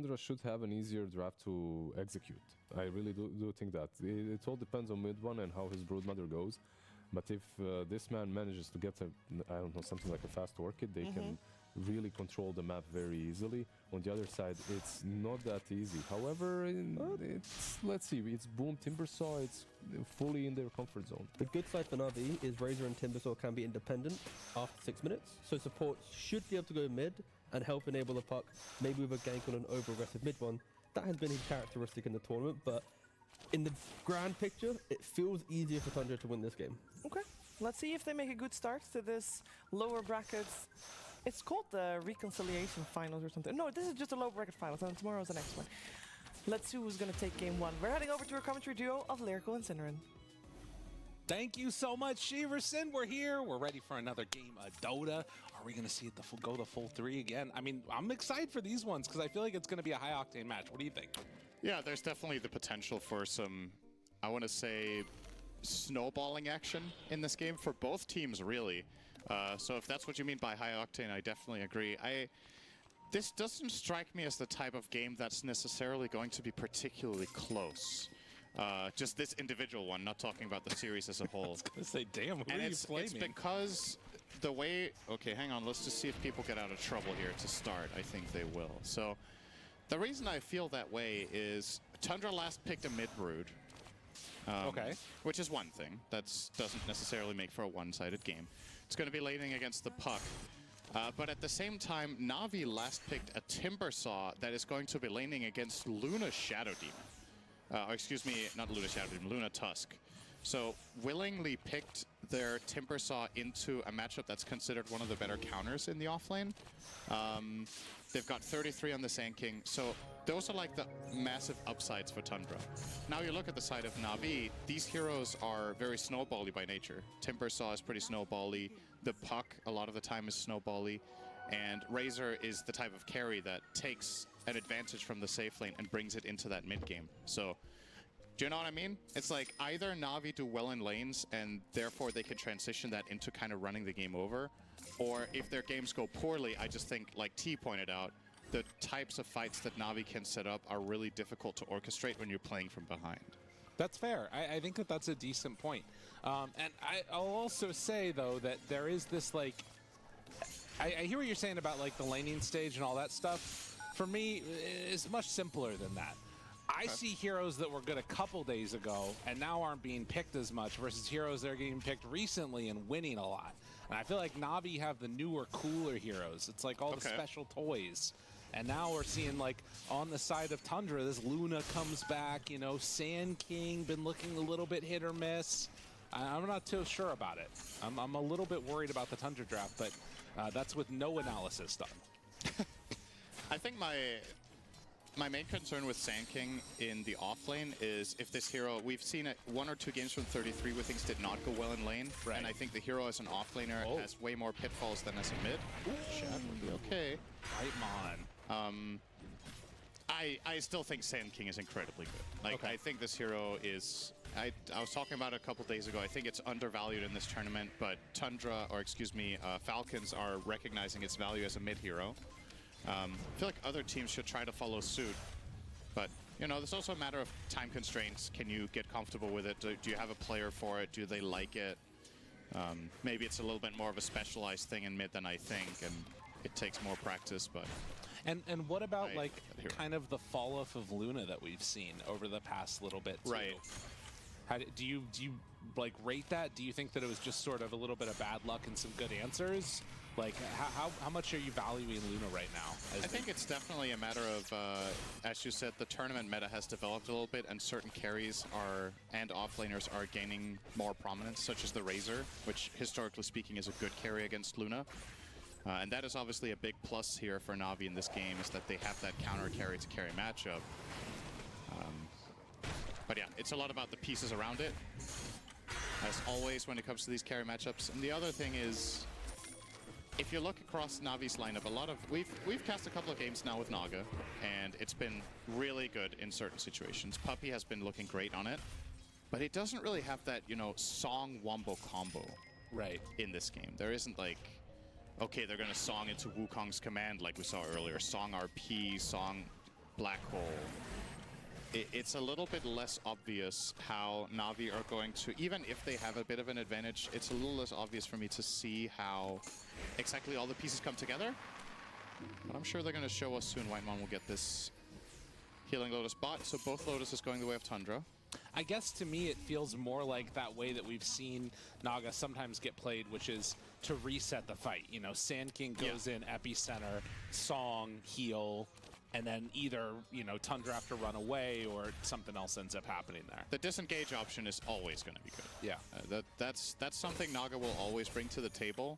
Tundra should have an easier draft to execute. I really do think that. It all depends on mid one and how his Broodmother goes. But if this man manages to get I don't know, something like a fast orchid, they can really control the map very easily. On the other side, it's not that easy. However, let's see, it's Boom, Timbersaw, it's fully in their comfort zone. The good side for Na'Vi is Razor and Timbersaw can be independent after 6 minutes, so support should be able to go mid and help enable the puck, maybe with a gank on an over-aggressive mid one. That has been his characteristic in the tournament, but in the grand picture, it feels easier for Tundra to win this game. Okay, let's see if they make a good start to this lower brackets. It's called the Reconciliation Finals or something. No, this is just a low bracket finals, and tomorrow is the next one. Let's see who's going to take game one. We're heading over to our commentary duo of Lyrical and Synneren. Thank you so much, Shiverson. We're here. We're ready for another game of Dota. Are we going to see it go the full 3 again? I mean, I'm excited for these ones because I feel like it's going to be a high-octane match. What do you think? Yeah, there's definitely the potential for some, I want to say, snowballing action in this game for both teams, really. So if that's what you mean by high-octane, I definitely agree. This doesn't strike me as the type of game that's necessarily going to be particularly close. Just this individual one, not talking about the series as a whole. I was going to say, damn, who are you blaming? It's because the way... Okay, hang on. Let's just see if people get out of trouble here to start. I think they will. So the reason I feel that way is Tundra last picked a mid-brood. Okay. Which is one thing. That doesn't necessarily make for a one-sided game. It's going to be laning against the puck. But at the same time, Na'Vi last picked a Timbersaw that is going to be laning against Luna Shadow Demon. Or excuse me, not Luna Shadow Demon, Luna Tusk. So willingly picked their Timbersaw into a matchup that's considered one of the better counters in the offlane. They've got 33 on the Sand King, so those are like the massive upsides for Tundra. Now you look at the side of Na'Vi, these heroes are very snowbally by nature. Timbersaw is pretty snowbally, the puck a lot of the time is snowbally, and Razor is the type of carry that takes an advantage from the safe lane and brings it into that mid game. So, do you know what I mean? It's like either Na'Vi do well in lanes and therefore they can transition that into kind of running the game over, or if their games go poorly, I just think, like T pointed out, the types of fights that Na'Vi can set up are really difficult to orchestrate when you're playing from behind. That's fair. I think that that's a decent point. And I'll also say, though, that there is this, like... I hear what you're saying about, like, the laning stage and all that stuff. For me, it's much simpler than that. I see heroes that were good a couple days ago and now aren't being picked as much versus heroes that are getting picked recently and winning a lot. And I feel like Na'Vi have the newer, cooler heroes. It's like all the special toys. And now we're seeing, like, on the side of Tundra, this Luna comes back, you know, Sand King, been looking a little bit hit or miss. I'm not too sure about it. I'm a little bit worried about the Tundra draft, but that's with no analysis done. I think my main concern with Sand King in the offlane is if this hero, we've seen it 1 or 2 games from 33 where things did not go well in lane, and I think the hero as an offlaner has way more pitfalls than as a mid. Shad would be okay. Right on. I still think Sand King is incredibly good. Like, I think this hero is... I was talking about it a couple days ago. I think it's undervalued in this tournament, but Tundra, or excuse me, Falcons are recognizing its value as a mid hero. I feel like other teams should try to follow suit, but you know, there's also a matter of time constraints. Can you get comfortable with it? Do you have a player for it? Do they like it? Maybe it's a little bit more of a specialized thing in mid than I think, and it takes more practice, but... And what about, like, kind of the fall-off of Luna that we've seen over the past little bit, too? Right. Do you like, rate that? Do you think that it was just sort of a little bit of bad luck and some good answers? Like, how much are you valuing Luna right now? I think it's definitely a matter of, as you said, the tournament meta has developed a little bit, and certain carries and offlaners are gaining more prominence, such as the Razor, which, historically speaking, is a good carry against Luna. And that is obviously a big plus here for Na'Vi in this game, is that they have that counter carry to carry matchup. But yeah, it's a lot about the pieces around it, as always when it comes to these carry matchups. And the other thing is, if you look across Na'Vi's lineup, we've cast a couple of games now with Naga, and it's been really good in certain situations. Puppey has been looking great on it, but it doesn't really have that, you know, Song Wombo combo in this game. There isn't like, okay, they're going to Song into Wukong's command like we saw earlier. Song RP, Song black hole, it's a little bit less obvious how Na'Vi are going to, even if they have a bit of an advantage, it's a little less obvious for me to see how exactly all the pieces come together. But I'm sure they're going to show us soon. Whitemon will get this healing Lotus bot, so both Lotuses going the way of Tundra. I guess to me it feels more like that way that we've seen Naga sometimes get played, which is to reset the fight. You know, Sand King goes in, epicenter, Song, heal, and then either, you know, Tundra have to run away or something else ends up happening there. The disengage option is always going to be good. Yeah. That's something Naga will always bring to the table.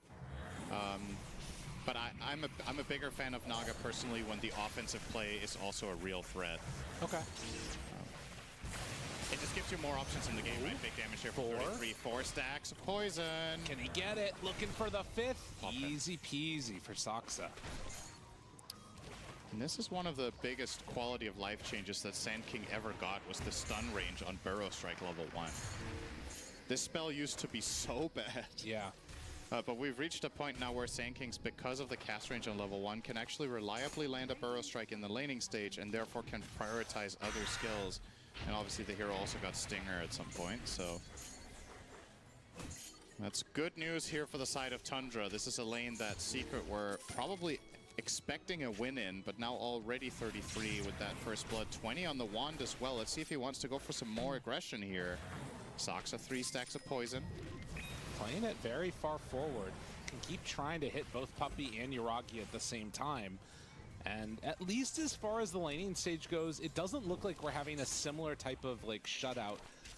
But I'm a bigger fan of Naga personally when the offensive play is also a real threat. Okay. It just gives you more options in the game, right? Big damage here for 33. 4 stacks of poison. Can he get it? Looking for the 5th. Okay. Easy peasy for Saksa. And this is one of the biggest quality of life changes that Sand King ever got, was the stun range on Burrow Strike level 1. This spell used to be so bad. Yeah. But we've reached a point now where Sand Kings, because of the cast range on level 1, can actually reliably land a Burrow Strike in the laning stage and therefore can prioritize other skills. And obviously the hero also got Stinger at some point, so that's good news here for the side of Tundra. This is a lane that Secret were probably expecting a win in, but now already 33 with that first blood. 20 on the wand as well. Let's see if he wants to go for some more aggression here. Saksa 3 stacks of poison. Playing it very far forward. Can keep trying to hit both Puppey and Yuragi at the same time. And at least as far as the laning stage goes, it doesn't look like we're having a similar type of like shutout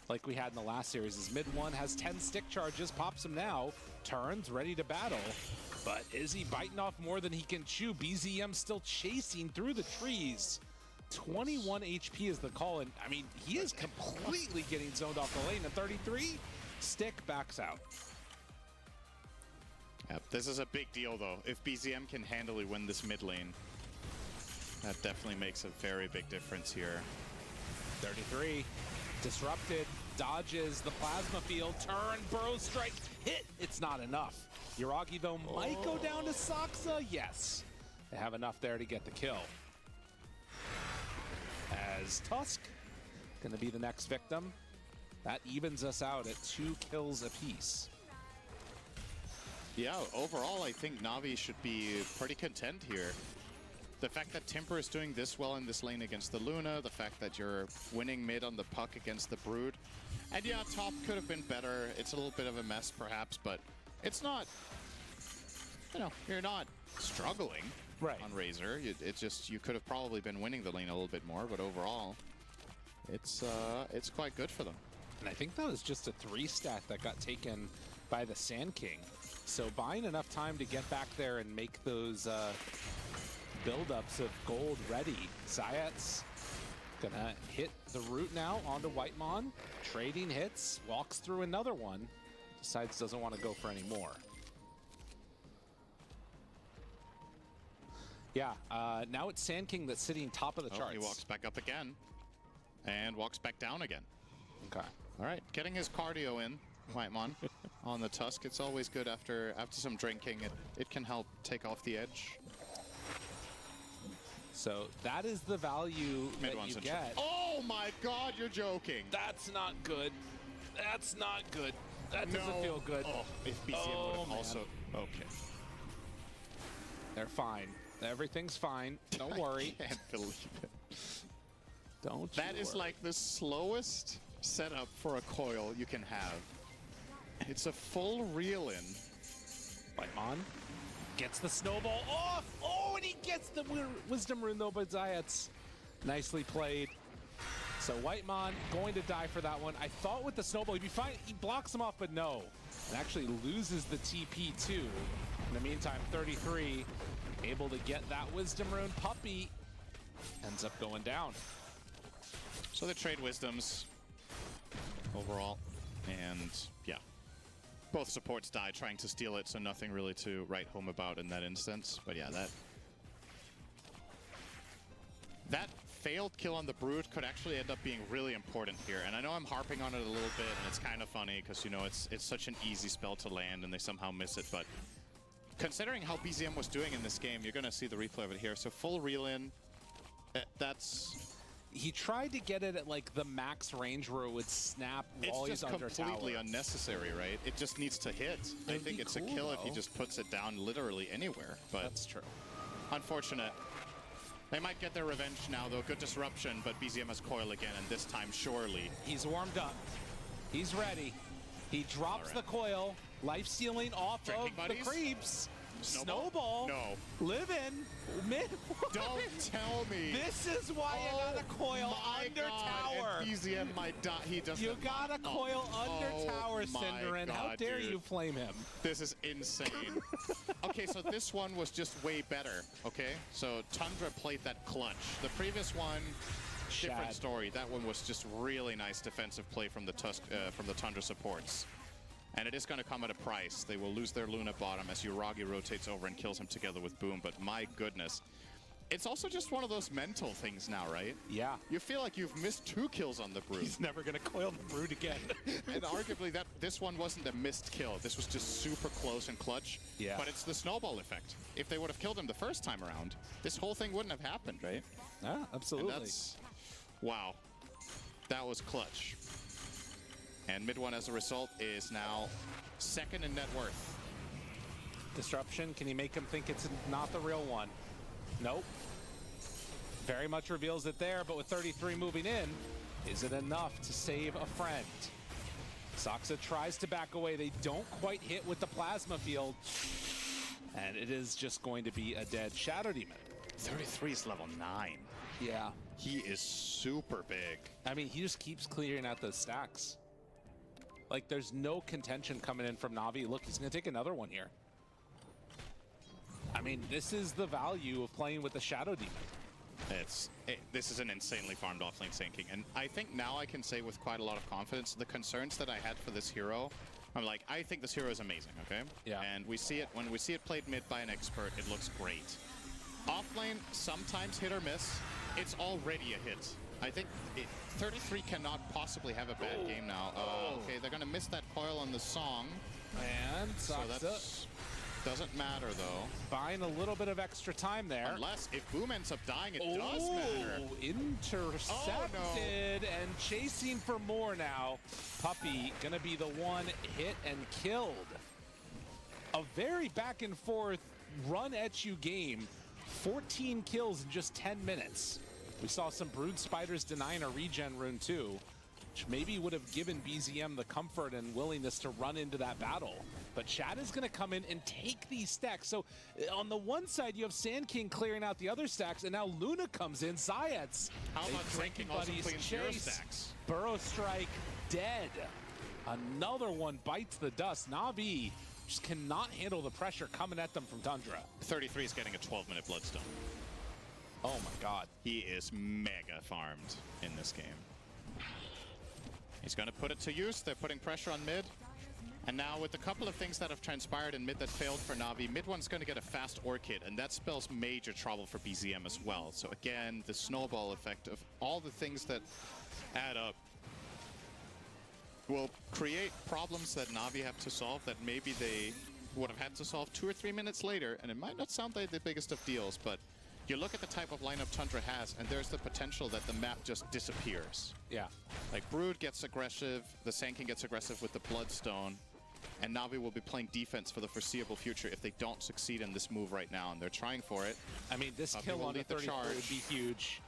like we had in the last series. As mid one has 10 stick charges, pops him now, turns, ready to battle. But is he biting off more than he can chew? BZM still chasing through the trees. 21 HP is the call, and I mean, he is completely getting zoned off the lane. At 33, stick backs out. Yep, this is a big deal though. If BZM can handily win this mid lane, that definitely makes a very big difference here. 33, disrupted, dodges the plasma field, turn, Burrow Strike, hit. It's not enough. Yuragi though might go down to Saksa. Yes, they have enough there to get the kill. As Tusk gonna be the next victim. That evens us out at 2 kills apiece. Yeah, overall I think Na'Vi should be pretty content here. The fact that Timber is doing this well in this lane against the Luna, the fact that you're winning mid on the Puck against the Brood. And yeah, top could have been better. It's a little bit of a mess perhaps, but it's not, you know, you're not struggling on Razor. It's just, you could have probably been winning the lane a little bit more, but overall, it's quite good for them. And I think that was just a 3 stack that got taken by the Sand King. So buying enough time to get back there and make those buildups of gold ready. Zayat's gonna hit the root now onto Whitemon. Trading hits, walks through another one. Decides doesn't want to go for any more. Yeah, now it's Sand King that's sitting top of the charts. He walks back up again and walks back down again. Okay. All right, getting his cardio in, Whitemon, on the Tusk. It's always good after some drinking. It can help take off the edge. So that is the value that you get. Oh my God, you're joking. That's not good. That's not good. That doesn't feel good. Oh, if BZM would have also... Okay. They're fine. Everything's fine. Don't worry. I can't believe it. Don't That you is worry. like the slowest setup for a coil you can have. It's a full reel-in. Whitemon gets the snowball off. Oh, and he gets the Wisdom Rune though by Zayats. Nicely played. So Whitemon going to die for that one. I thought with the snowball he'd be fine. He blocks him off, but no. And actually loses the TP too. In the meantime, 33 able to get that Wisdom Rune. Puppey ends up going down. So they trade wisdoms overall, and yeah. Both supports die trying to steal it, so nothing really to write home about in that instance. But yeah, that failed kill on the Brood could actually end up being really important here. And I know I'm harping on it a little bit, and it's kind of funny because, you know, it's such an easy spell to land and they somehow miss it. But considering how BZM was doing in this game, you're going to see the replay of it here. So full reel in. That's... He tried to get it at like the max range where it would snap while It's he's just under completely tower. unnecessary, right? It just needs to hit. I It'd think be it's cool, a kill if he though. just puts it down literally anywhere. But That's true. unfortunate. They might get their revenge now, though. Good disruption, but BZM has coil again, and this time surely. He's warmed up. He's ready. He drops All the right. coil. Life stealing off Drinking of buddies? the creeps. Snowball? No. Living. Mid. Don't tell me. This is why you got a coil my under God, tower. And BZM might die. He doesn't. You got a coil under Oh tower, my Cinderin. How God, dare dude. you flame him? This is insane. Okay, so this one was just way better, okay? So Tundra played that clutch. The previous one, different Shad. story. That one was just really nice defensive play from the Tundra supports. And it is going to come at a price. They will lose their Luna bottom as Uragi rotates over and kills him together with Boom. But my goodness. It's also just one of those mental things now, right? Yeah. You feel like you've missed 2 kills on the Brood. He's never going to coil the Brood again. And arguably this one wasn't a missed kill. This was just super close and clutch. Yeah. But it's the snowball effect. If they would have killed him the first time around, this whole thing wouldn't have happened, right? Yeah, And absolutely. that's... Wow. That was clutch. And Mid One, as a result, is now 2nd in net worth. Disruption, can you make him think it's not the real one? Nope. Very much reveals it there, but with 33 moving in, is it enough to save a friend? Soxa tries to back away. They don't quite hit with the plasma field. And it is just going to be a dead Shadow Demon. 33 is level 9. Yeah. He is super big. I mean, he just keeps clearing out those stacks. Like, there's no contention coming in from Na'Vi. Look, he's going to take another one here. I mean, this is the value of playing with the Shadow Demon. This is an insanely farmed offlane sinking, and I think now I can say with quite a lot of confidence the concerns that I had for this hero. I'm like, I think this hero is amazing, okay? Yeah. And we see it when we see it played mid by an expert, it looks great. Offlane, sometimes hit or miss. It's already a hit. I think 33 cannot possibly have a bad game now. Okay, they're gonna miss that coil on the song, And so Soxa that doesn't matter though. buying a little bit of extra time there. Unless if Boom ends up dying, it does matter. Intercepted and chasing for more now. Puppey gonna be the one hit and killed. A very back and forth run at you game. 14 kills in just 10 minutes. We saw some Brood Spiders denying a regen rune too, which maybe would have given BZM the comfort and willingness to run into that battle. But Shad is going to come in and take these stacks. So on the one side, you have Sand King clearing out the other stacks, and now Luna comes in. Zayats. How They about drinking Drinking also buddies cleans zero chase. stacks? Burrow Strike dead. Another one bites the dust. Na'Vi just cannot handle the pressure coming at them from Tundra. 33 is getting a 12-minute Bloodstone. Oh my god. He is mega farmed in this game. He's going to put it to use. They're putting pressure on mid. And now with a couple of things that have transpired in mid that failed for Na'Vi, mid one's going to get a fast Orchid, and that spells major trouble for BZM as well. So again, the snowball effect of all the things that add up will create problems that Na'Vi have to solve that maybe they would have had to solve 2 or 3 minutes later. And it might not sound like the biggest of deals, but you look at the type of lineup Tundra has, and there's the potential that the map just disappears. Yeah. Like, Brood gets aggressive, the Sand King gets aggressive with the Bloodstone, and Na'Vi will be playing defense for the foreseeable future if they don't succeed in this move right now, and they're trying for it. I mean, this Puppey kill will on the lead the 34 would charge. be huge.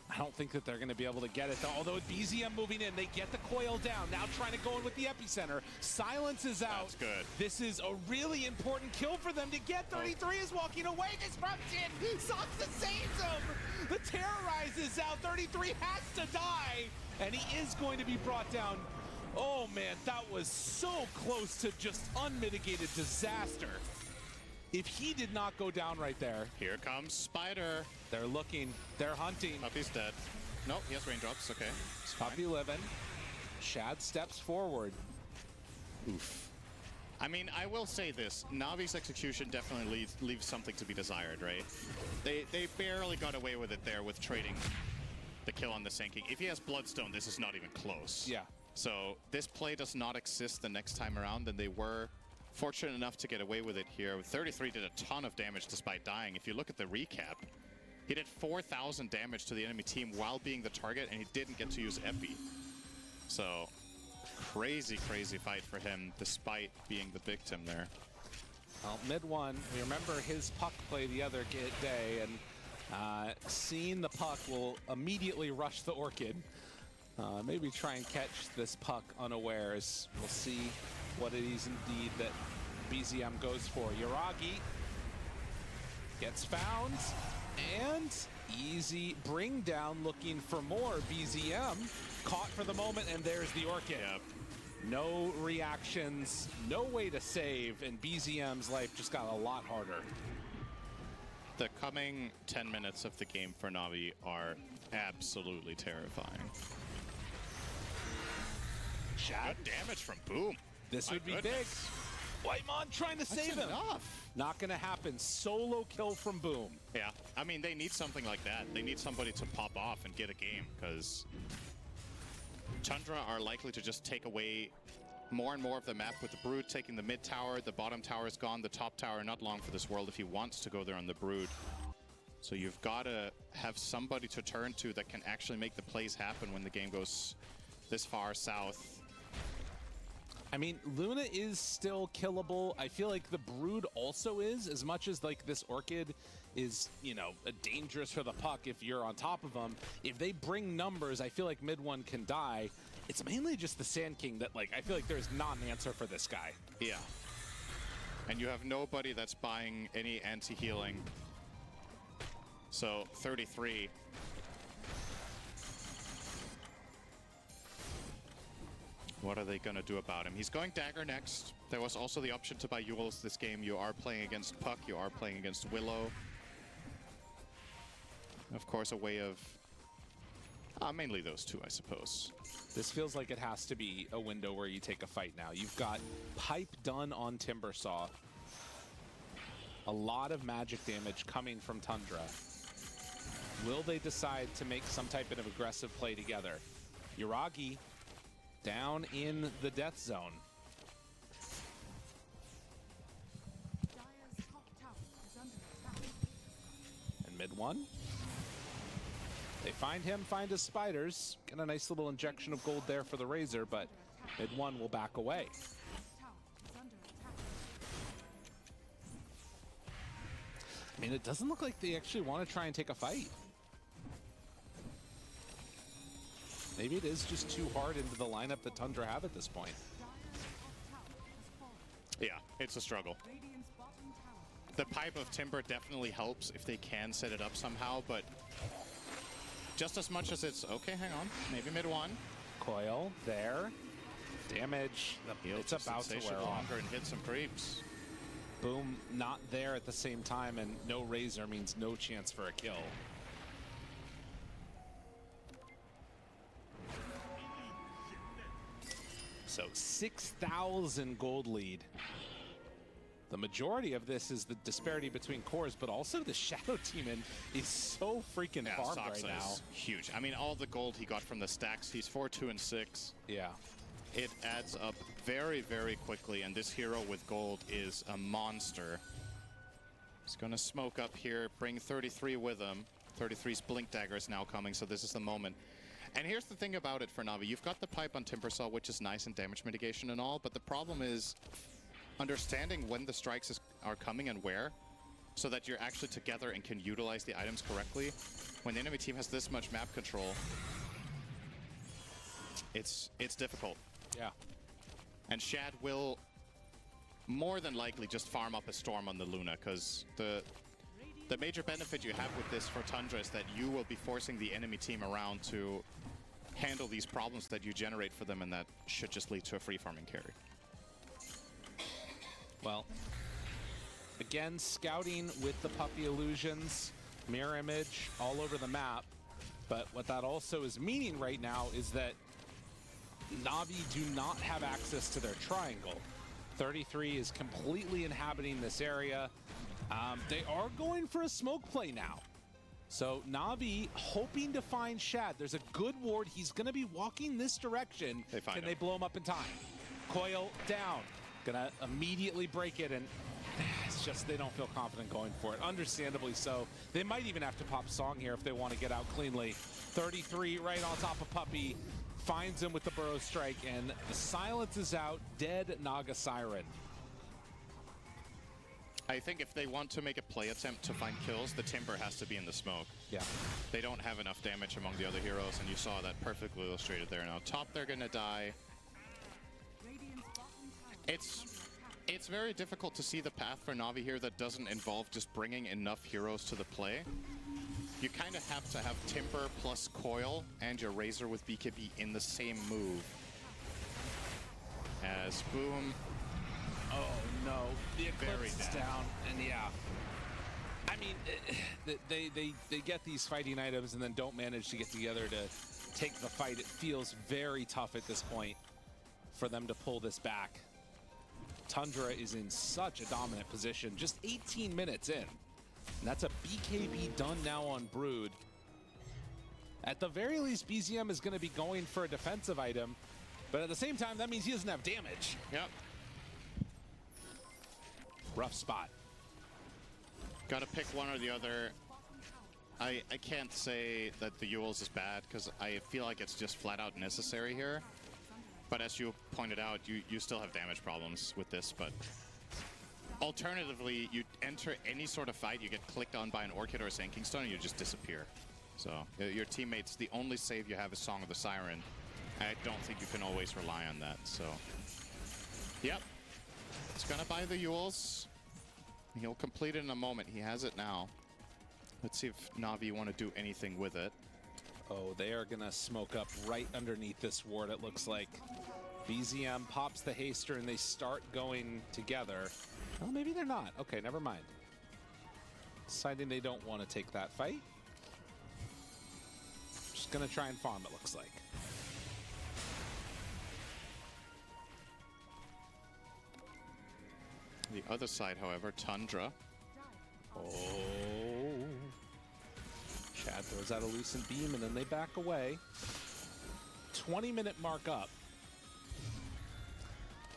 I don't think that they're going to be able to get it, though. Although with BZM moving in, they get the coil down. Now trying to go in with the epicenter. Silence is out. That's good. This is a really important kill for them to get. 33 is walking away. Disruption. Soxa saves him. The Terrorize is out. 33 has to die. And he is going to be brought down. Oh, man, that was so close to just unmitigated disaster. If he did not go down right there, Here comes Spider. they're looking, they're hunting. Puppey's dead. Nope, he has raindrops, okay. It's fine. Puppey living. Shad steps forward. Oof. I mean, I will say this. Na'Vi's execution definitely leaves something to be desired, right? They barely got away with it there with trading the kill on the Sand King. If he has Bloodstone, this is not even close. Yeah. So this play does not exist the next time around, and they were fortunate enough to get away with it here. 33 did a ton of damage despite dying. If you look at the recap, He did 4,000 damage to the enemy team while being the target, and he didn't get to use Epi. So, crazy, crazy fight for him, despite being the victim there. Well, mid one, we remember his puck play the other day, and seeing the puck will immediately rush the Orchid. Maybe try and catch this puck unawares. We'll see what it is indeed that BZM goes for. Yuragi gets found, and easy bring down looking for more. BZM caught for the moment, and there's the Orchid. Yep. No reactions, no way to save, and BZM's life just got a lot harder. The coming 10 minutes of the game for Na'Vi are absolutely terrifying. Shad, Good damage from Boom. this My would be goodness. big. Whitemon trying to save him. Enough. Not gonna happen. Solo kill from Boom. Yeah, I mean, they need something like that. They need somebody to pop off and get a game, because Tundra are likely to just take away more and more of the map with the Brood taking the mid tower. The bottom tower is gone. The top tower not long for this world if he wants to go there on the Brood. So you've got to have somebody to turn to that can actually make the plays happen when the game goes this far south. I mean, Luna is still killable. I feel like the Brood also is, as much as like this Orchid is, you know, dangerous for the puck if you're on top of them. If they bring numbers, I feel like mid one can die. It's mainly just the Sand King that, like, I feel like there's not an answer for this guy. Yeah. And you have nobody that's buying any anti-healing. So 33. What are they going to do about him? He's going Dagger next. There was also the option to buy Euls this game. You are playing against Puck. You are playing against Willow. Of course, a way of... mainly those two, I suppose. This feels like it has to be a window where you take a fight now. You've got Pipe done on Timbersaw. A lot of magic damage coming from Tundra. Will they decide to make some type of aggressive play together? Yuragi down in the death zone. And mid one. They find him, find his spiders. Get a nice little injection of gold there for the Razor, but mid one will back away. I mean, it doesn't look like they actually want to try and take a fight. Maybe it is just too hard into the lineup that Tundra have at this point. Yeah, it's a struggle. The Pipe of Timber definitely helps if they can set it up somehow, but just as much as it's, okay, hang on, maybe mid one. Coil there. Damage. It's about to wear off. Longer and hit some creeps. Boom, not there at the same time, and no Razor means no chance for a kill. So 6,000 gold lead. The majority of this is the disparity between cores, but also the Shadow Demon is so freaking farmed right Saksa now. is huge. I mean, all the gold he got from the stacks, he's 4, 2, and 6. Yeah. It adds up very, very quickly, and this hero with gold is a monster. He's gonna smoke up here, bring 33 with him. 33's Blink Dagger is now coming, so this is the moment. And here's the thing about it for Na'Vi. You've got the Pipe on Timbersaw, which is nice and damage mitigation and all, but the problem is understanding when the strikes are coming and where, so that you're actually together and can utilize the items correctly. When the enemy team has this much map control, it's difficult. Yeah. And Shad will more than likely just farm up a Storm on the Luna, because the major benefit you have with this for Tundra is that you will be forcing the enemy team around to handle these problems that you generate for them, and that should just lead to a free farming carry. Well, again, scouting with the puppy illusions, mirror image all over the map. But what that also is meaning right now is that Na'Vi do not have access to their triangle. 33 is completely inhabiting this area. They are going for a smoke play now. So Na'Vi hoping to find Shad. There's a good ward. He's going to be walking this direction. Can they blow him up in time? Coil down. Gonna immediately break it, and just they don't feel confident going for it. Understandably so. They might even have to pop Song here if they want to get out cleanly. 33 right on top of Puppey. Finds him with the Burrow Strike, and the silence is out. Dead Naga Siren. I think if they want to make a play attempt to find kills, the Timber has to be in the smoke. Yeah. They don't have enough damage among the other heroes, and you saw that perfectly illustrated there. Now, top, they're going to die. It's very difficult to see the path for Na'Vi here that doesn't involve just bringing enough heroes to the play. You kind of have to have Timber plus Coil and your Razor with BKB in the same move. As Boom... Oh no, the Very Eclipse is dead. down, and yeah. I mean, they get these fighting items and then don't manage to get together to take the fight. It feels very tough at this point for them to pull this back. Tundra is in such a dominant position, just 18 minutes in. And that's a BKB done now on Brood. At the very least, BZM is going to be going for a defensive item, but at the same time, that means he doesn't have damage. Yep. Rough spot. Gotta pick one or the other. I can't say that the Euls is bad, because I feel like it's just flat out necessary here. But as you pointed out, you still have damage problems with this, but alternatively, you enter any sort of fight, you get clicked on by an Orchid or a Sand Stone, and you just disappear. So your teammates, the only save you have is Song of the Siren. I don't think you can always rely on that, so... Yep. It's gonna buy the Euls. He'll complete it in a moment. He has it now. Let's see if Na'Vi want to do anything with it. Oh, they are gonna smoke up right underneath this ward, it looks like. BZM pops the haster and they start going together. Oh, maybe they're not. Okay, never mind. Deciding they don't want to take that fight. Just gonna try and farm, it looks like. The other side, however, Tundra. Oh. Chad throws out a Lucent Beam and then they back away. 20-minute mark up.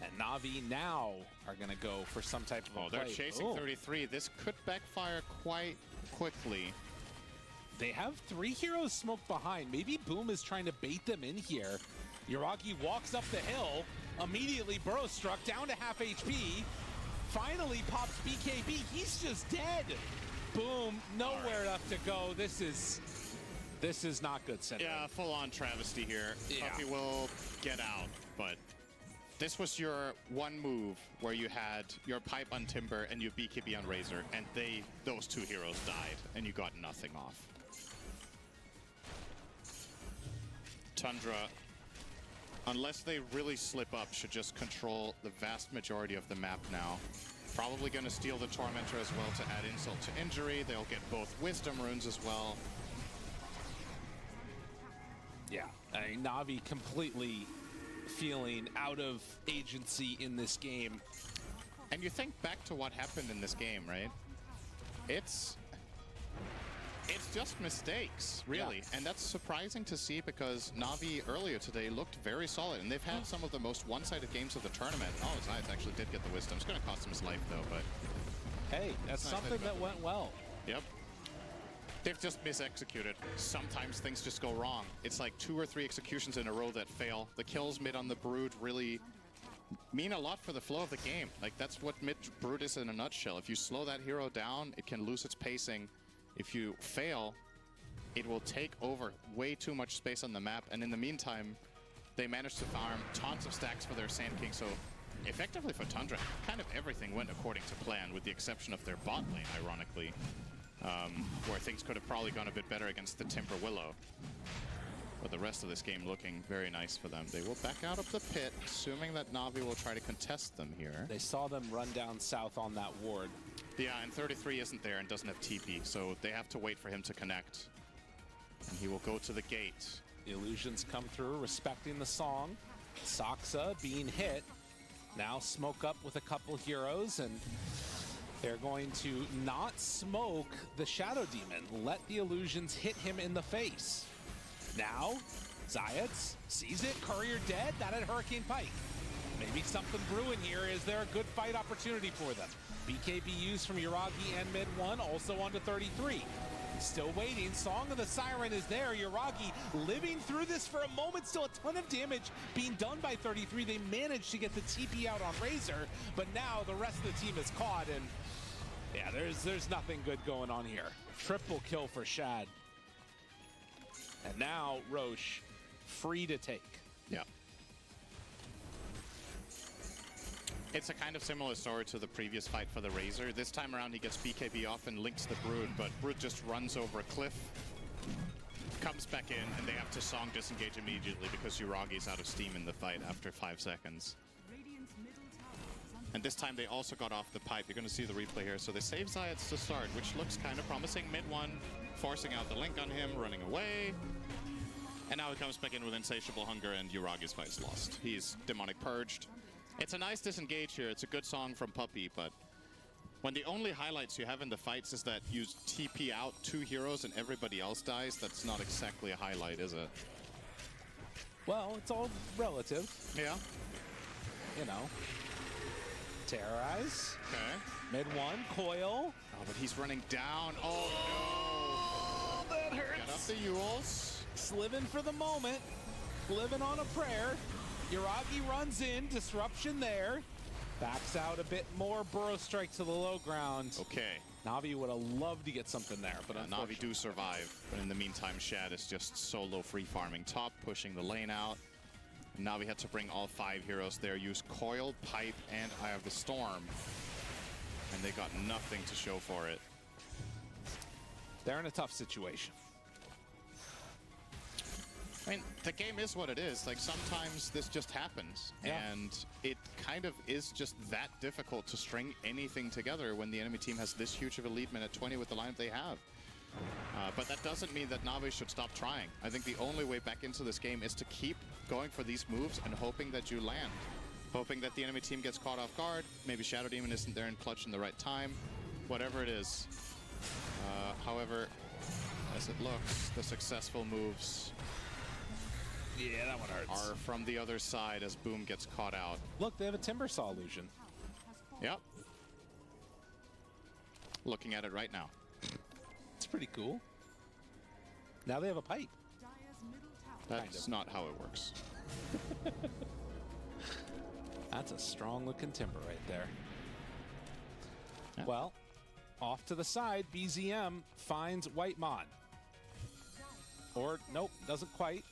And Na'Vi now are going to go for some type of a They're play. chasing 33. This could backfire quite quickly. They have 3 heroes smoked behind. Maybe Boom is trying to bait them in here. Yuragi walks up the hill. Immediately Burrow struck down to half HP. Finally pops BKB. He's just dead. Boom. Nowhere left to go. This is not good, Cinder. Yeah, full-on travesty here. Yeah. Puppey will get out, but this was your one move where you had your pipe on Timber and your BKB on Razor, and those 2 heroes died, and you got nothing off. Tundra, unless they really slip up, should just control the vast majority of the map now. Probably going to steal the Tormentor as well to add insult to injury. They'll get both Wisdom runes as well. Yeah, I mean, Na'Vi completely feeling out of agency in this game. And you think back to what happened in this game, right? It's just mistakes, really. Yeah. And that's surprising to see because Na'Vi earlier today looked very solid. And they've had some of the most one-sided games of the tournament. Oh, Zayat actually did get the Wisdom. It's going to cost him his life, though, but... Hey, that's Nice something thing that about went well. Yep. They've just misexecuted. Sometimes things just go wrong. It's like 2 or 3 executions in a row that fail. The kills mid on the Brood really mean a lot for the flow of the game. Like, that's what mid Brood is in a nutshell. If you slow that hero down, it can lose its pacing. If you fail, it will take over way too much space on the map. And in the meantime, they managed to farm tons of stacks for their Sand King. So effectively for Tundra, kind of everything went according to plan, with the exception of their bot lane, ironically. Where things could have probably gone a bit better against the Timber Willow. But the rest of this game looking very nice for them. They will back out of the pit, assuming that Na'Vi will try to contest them here. They saw them run down south on that ward. Yeah, and 33 isn't there and doesn't have TP, so they have to wait for him to connect. And he will go to the gate. The illusions come through, respecting the song. Saksa being hit. Now smoke up with a couple heroes, and they're going to not smoke the Shadow Demon. Let the illusions hit him in the face. Now, Zayat sees it. Courier dead. That had Hurricane Pike. Maybe something brewing here. Is there a good fight opportunity for them? BKB used from Yuragi and mid 1, also onto 33. Still waiting. Song of the Siren is there. Yuragi living through this for a moment. Still a ton of damage being done by 33. They managed to get the TP out on Razor, but now the rest of the team is caught, and yeah, there's nothing good going on here. Triple kill for Shad. And now Roche free to take. Yeah. It's a kind of similar story to the previous fight for the Razor. This time around, he gets BKB off and links the Brood, but Brood just runs over a cliff, comes back in, and they have to Song disengage immediately because Yuragi's out of steam in the fight after 5 seconds. And this time they also got off the pipe. You're going to see the replay here. So they save Zayats to start, which looks kind of promising. Mid 1, forcing out the link on him, running away. And now he comes back in with Insatiable Hunger, and Yuragi's fight's lost. He's Demonic Purged. It's a nice disengage here. It's a good song from Puppey, but when the only highlights you have in the fights is that you TP out 2 heroes and everybody else dies, that's not exactly a highlight, is it? Well, it's all relative, Yeah. you know. Terrorize. Okay. Mid 1, Coil. Oh, but he's running down. Oh, no. That hurts. Get up the Yules. Living for the moment, living on a prayer. Yuragi runs in, disruption there. Backs out a bit more, Burrow Strike to the low ground. Okay. Na'Vi would have loved to get something there, but Na'Vi do survive. But in the meantime, Shad is just solo free farming top, pushing the lane out. Na'Vi had to bring all 5 heroes there, use Coil, Pipe, and Eye of the Storm. And they got nothing to show for it. They're in a tough situation. I mean, the game is what it is. Like, sometimes this just happens. Yeah. And it kind of is just that difficult to string anything together when the enemy team has this huge of a lead minute 20 with the lineup they have. But that doesn't mean that Na'Vi should stop trying. I think the only way back into this game is to keep going for these moves and hoping that you land. Hoping that the enemy team gets caught off guard. Maybe Shadow Demon isn't there in clutch in the right time. Whatever it is. However, as it looks, the successful moves Yeah, that one hurts. are from the other side as Boom gets caught out. Look, they have a Timbersaw illusion. Yep. Looking at it right now. It's pretty cool. Now they have a pipe. That's not how it works. That's a strong looking timber right there. Yeah. Well, off to the side, BZM finds Whitemon. Or, nope, doesn't quite.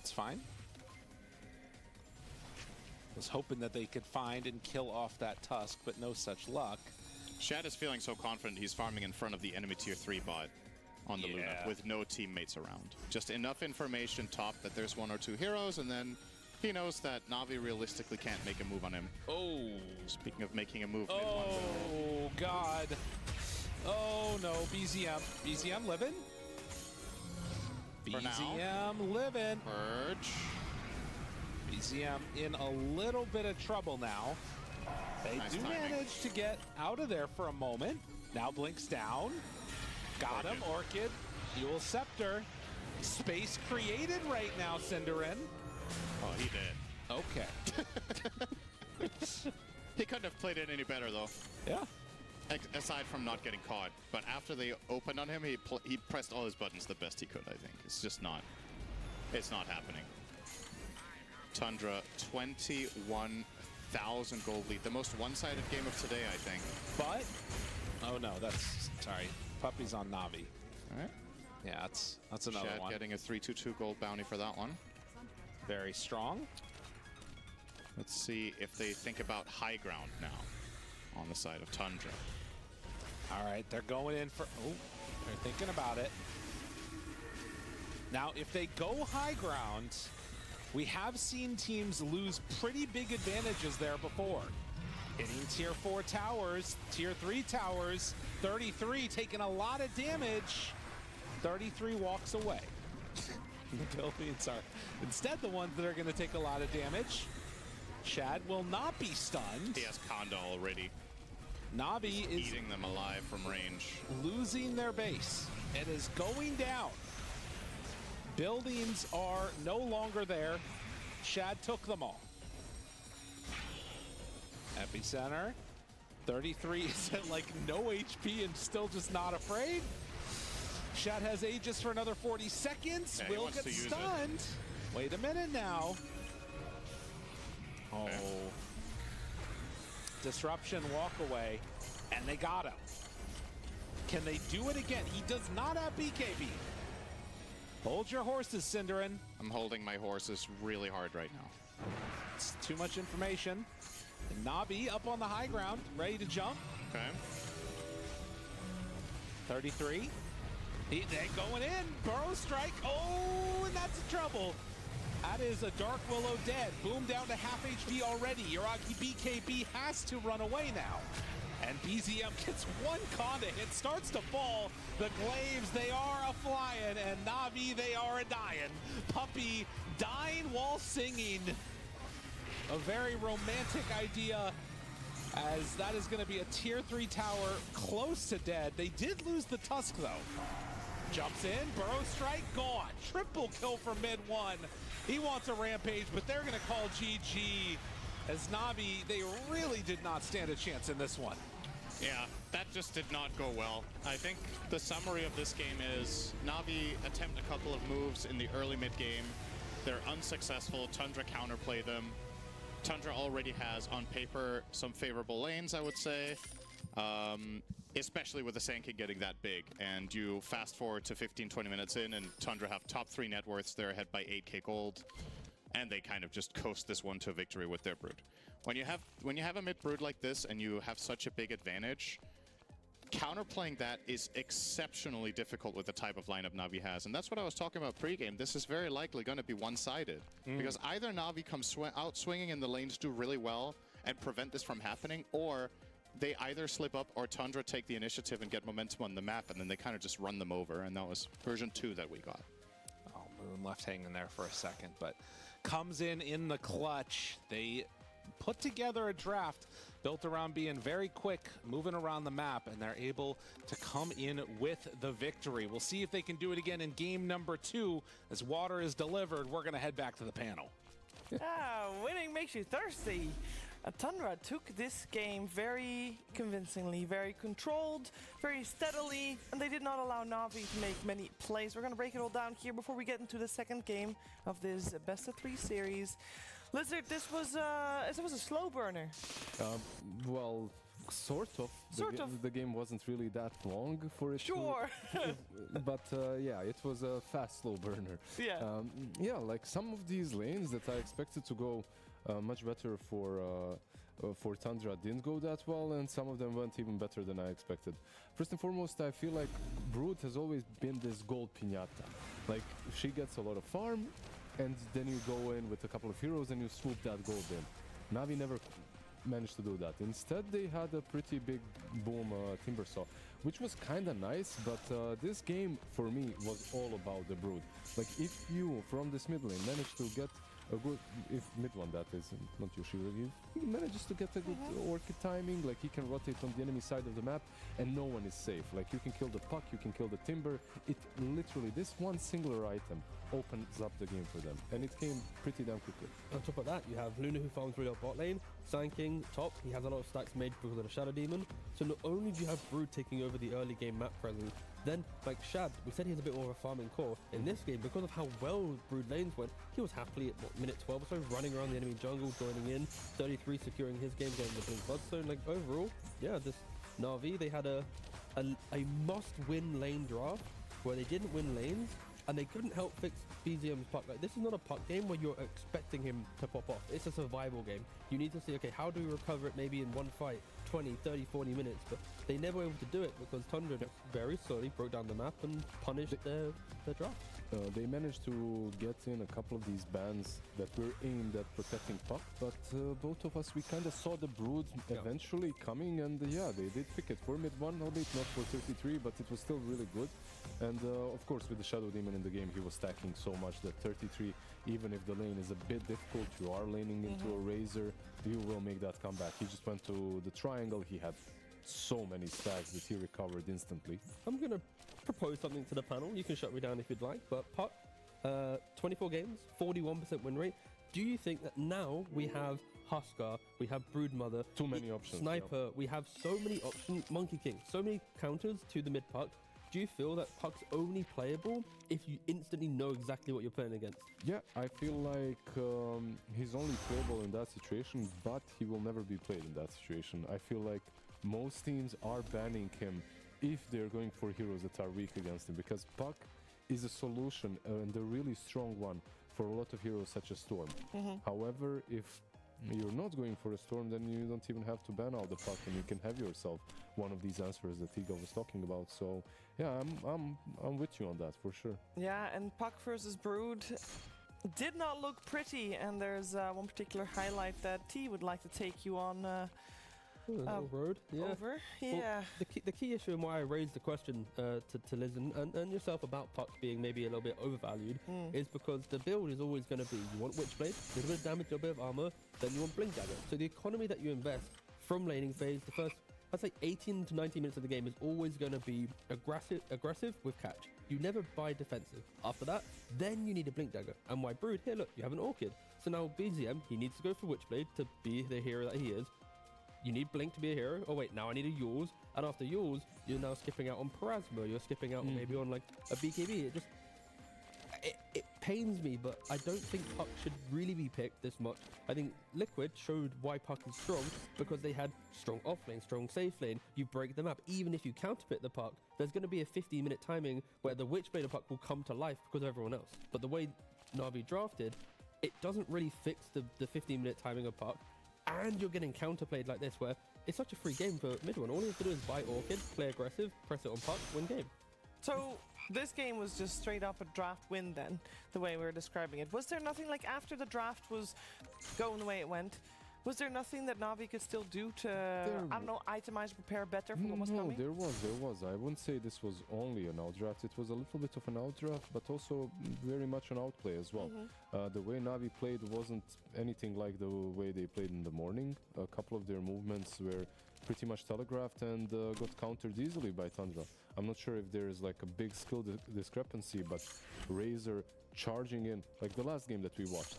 It's fine. Was hoping that they could find and kill off that Tusk, but no such luck. Shad is feeling so confident he's farming in front of the enemy tier 3 bot on the Luna Yeah. with no teammates around. Just enough information top that there's 1 or 2 heroes, and then he knows that Na'Vi realistically can't make a move on him. Oh. Speaking of making a move, mid-one, Oh, God. Oh, no. BZM. BZM living? For now. BZM living. Purge. BZM in a little bit of trouble now. They Nice do timing. manage to get out of there for a moment. Now Blinks down. Got him, Orchid. Dual Scepter. Space created right now, Cinderin. Oh, he did. Okay. He couldn't have played it any better, though. Yeah. Aside from not getting caught. But after they opened on him, he pressed all his buttons the best he could, I think. It's just not... It's not happening. Tundra, 21,000 gold lead. The most one-sided game of today, I think. But... Oh, no. That's... Sorry. Puppey's on Na'Vi. All right. Yeah, that's another Shad one. getting a 322 gold bounty for that one. Very strong. Let's see if they think about high ground now on the side of Tundra. All right, they're going in for... Oh, they're thinking about it. Now, if they go high ground, we have seen teams lose pretty big advantages there before. Hitting tier 4 towers, tier 3 towers, 33 taking a lot of damage. 33 walks away. The Philippines are instead the ones that are going to take a lot of damage. Shad will not be stunned. He has Konda already. Na'Vi is Eating them alive from range. losing their base. It is going down. Buildings are no longer there. Shad took them all. Epicenter. 33 is at like no HP and still just not afraid. Shad has Aegis for another 40 seconds. Yeah, he Will wants get to use it. stunned. Wait a minute now. Oh. Disruption, walk away, and they got him. Can they do it again? He does not have BKB. Hold your horses, Cinderin. I'm holding my horses really hard right now. It's too much information. And Navi up on the high ground, ready to jump. Okay. 33. They're going in. Burrow strike. Oh, and that's trouble. That is a Dark Willow dead. Boom down to half HP already. Yuragi BKB has to run away now. And BZM gets one Conda hit, starts to fall. The Glaives, they are a-flying, and Navi, they are a-dying. Puppey dying while singing. A very romantic idea, as that is going to be a tier 3 tower close to dead. They did lose the Tusk, though. Jumps in, Burrow strike, gone. Triple kill for mid one. He wants a rampage, but they're going to call GG. As Navi, they really did not stand a chance in this one. Yeah, that just did not go well. I think the summary of this game is Navi attempt a couple of moves in the early mid game. They're unsuccessful. Tundra counterplay them. Tundra already has, on paper, some favorable lanes, I would say. Especially with the Sand King getting that big. And you fast forward to 15-20 minutes in, and Tundra have top 3 net worths. They're ahead by 8k gold. And they kind of just coast this one to a victory with their Brood. When you have a mid Brood like this and you have such a big advantage, counterplaying that is exceptionally difficult with the type of lineup Navi has. And that's what I was talking about pregame. This is very likely going to be one-sided. Because either Navi comes out swinging in the lanes, do really well, and prevent this from happening, or they either slip up or Tundra take the initiative and get momentum on the map, and then they kind of just run them over. And that was version 2 that we got. Oh, Moon left hanging there for a second, but comes in the clutch. They put together a draft built around being very quick, moving around the map, and they're able to come in with the victory. We'll see if they can do it again in game number 2. As water is delivered, we're going to head back to the panel. Winning makes you thirsty. Tundra took this game very convincingly, very controlled, very steadily, and they did not allow Navi to make many plays. We're going to break it all down here before we get into the second game of this best of 3 series. Lizard, this was a slow burner. Well, sort of. The game wasn't really that long for it. Sure. But yeah, it was a fast, slow burner. Yeah. Yeah, like some of these lanes that I expected to go much better for Tundra didn't go that well, and some of them went even better than I expected. First and foremost, I feel like Brood has always been this gold piñata. Like, she gets a lot of farm, and then you go in with a couple of heroes and you swoop that gold in. Navi never managed to do that. Instead, they had a pretty big boom Timbersaw, which was kind of nice, but this game, for me, was all about the Brood. Like, if you, from this mid lane, manage to get a good, if mid one that is, not Yoshiru, he manages to get a good Orchid timing, like he can rotate on the enemy side of the map and no one is safe. Like you can kill the Puck, you can kill the Timber. It literally, this one singular item opens up the game for them, and it came pretty damn quickly. On top of that, you have Luna who farms really well bot lane, Sand King top, he has a lot of stacks made because of the Shadow Demon. So not only do you have Brood taking over the early game map presence, then like Shad, we said he has a bit more of a farming core. In this game, because of how well Brood lanes went, he was happily at minute 12 or so, running around the enemy jungle, joining in, 33 securing his game, getting the Blink Bloodstone. Like overall, yeah, this Na'Vi, they had a must-win lane draft where they didn't win lanes, and they couldn't help fix BZM's puck. Like, this is not a puck game where you're expecting him to pop off. It's a survival game. You need to see, okay, how do we recover it maybe in one fight, 20, 30, 40 minutes? But they never were able to do it because Tundra just very slowly broke down the map and punished their draft. They managed to get in a couple of these bans that were aimed at protecting Puck, but both of us, we kind of saw the Brood eventually coming, and yeah, they did pick it for mid one, albeit not for 33, but it was still really good. And of course, with the Shadow Demon in the game, he was stacking so much that 33, even if the lane is a bit difficult, you are laning into a Razor, you will make that comeback. He just went to the triangle, he had so many stacks that he recovered instantly. I'm going to propose something to the panel. You can shut me down if you'd like, but Puck, 24 games, 41% win rate. Do you think that now we have Huskar, we have Broodmother, Too many options, Sniper, we have so many options, Monkey King, so many counters to the mid puck. Do you feel that puck's only playable if you instantly know exactly what you're playing against? Yeah, I feel like he's only playable in that situation, but he will never be played in that situation. I feel like most teams are banning him if they're going for heroes that are weak against him, because Puck is a solution and a really strong one for a lot of heroes such as Storm. However, if you're not going for a Storm, then you don't even have to ban out the Puck, and you can have yourself one of these answers that Tiga was talking about. So yeah, I'm with you on that for sure. Yeah, and Puck versus Brood did not look pretty, and there's one particular highlight that T would like to take you on Road, yeah. over. Well, Yeah. the key issue and why I raised the question to Liz and yourself about Puck being maybe a little bit overvalued is because the build is always going to be you want Witchblade, a little bit of damage, a little bit of armor, then you want Blink Dagger. So the economy that you invest from laning phase, the first, I'd say 18 to 90 minutes of the game is always going to be aggressive with catch. You never buy defensive. After that, then you need a Blink Dagger. And why Brood? Here, look, you have an Orchid. So now BZM, he needs to go for Witchblade to be the hero that he is. You need Blink to be a hero. Oh wait, now I need a Yules. And after Yules, you're now skipping out on Parasma. You're skipping out maybe on like a BKB. It pains me, but I don't think Puck should really be picked this much. I think Liquid showed why Puck is strong because they had strong offlane, strong safe lane. You break them up. Even if you counterpick the Puck, there's going to be a 15-minute timing where the Witchblade of Puck will come to life because of everyone else. But the way Na'Vi drafted, it doesn't really fix the 15-minute timing of Puck. And you're getting counterplayed like this, where it's such a free game for mid one. All you have to do is buy Orchid, play aggressive, press it on Puck, win game. So this game was just straight up a draft win then, the way we were describing it. Was there nothing like after the draft was going the way it went? Was there nothing that Na'Vi could still do to, I don't know, itemize, prepare better for what was No, coming? there was. I wouldn't say this was only an outdraft. It was a little bit of an outdraft, but also very much an outplay as well. The way Na'Vi played wasn't anything like the way they played in the morning. A couple of their movements were pretty much telegraphed and got countered easily by Tundra. I'm not sure if there is like a big skill discrepancy, but Razor charging in, like the last game that we watched,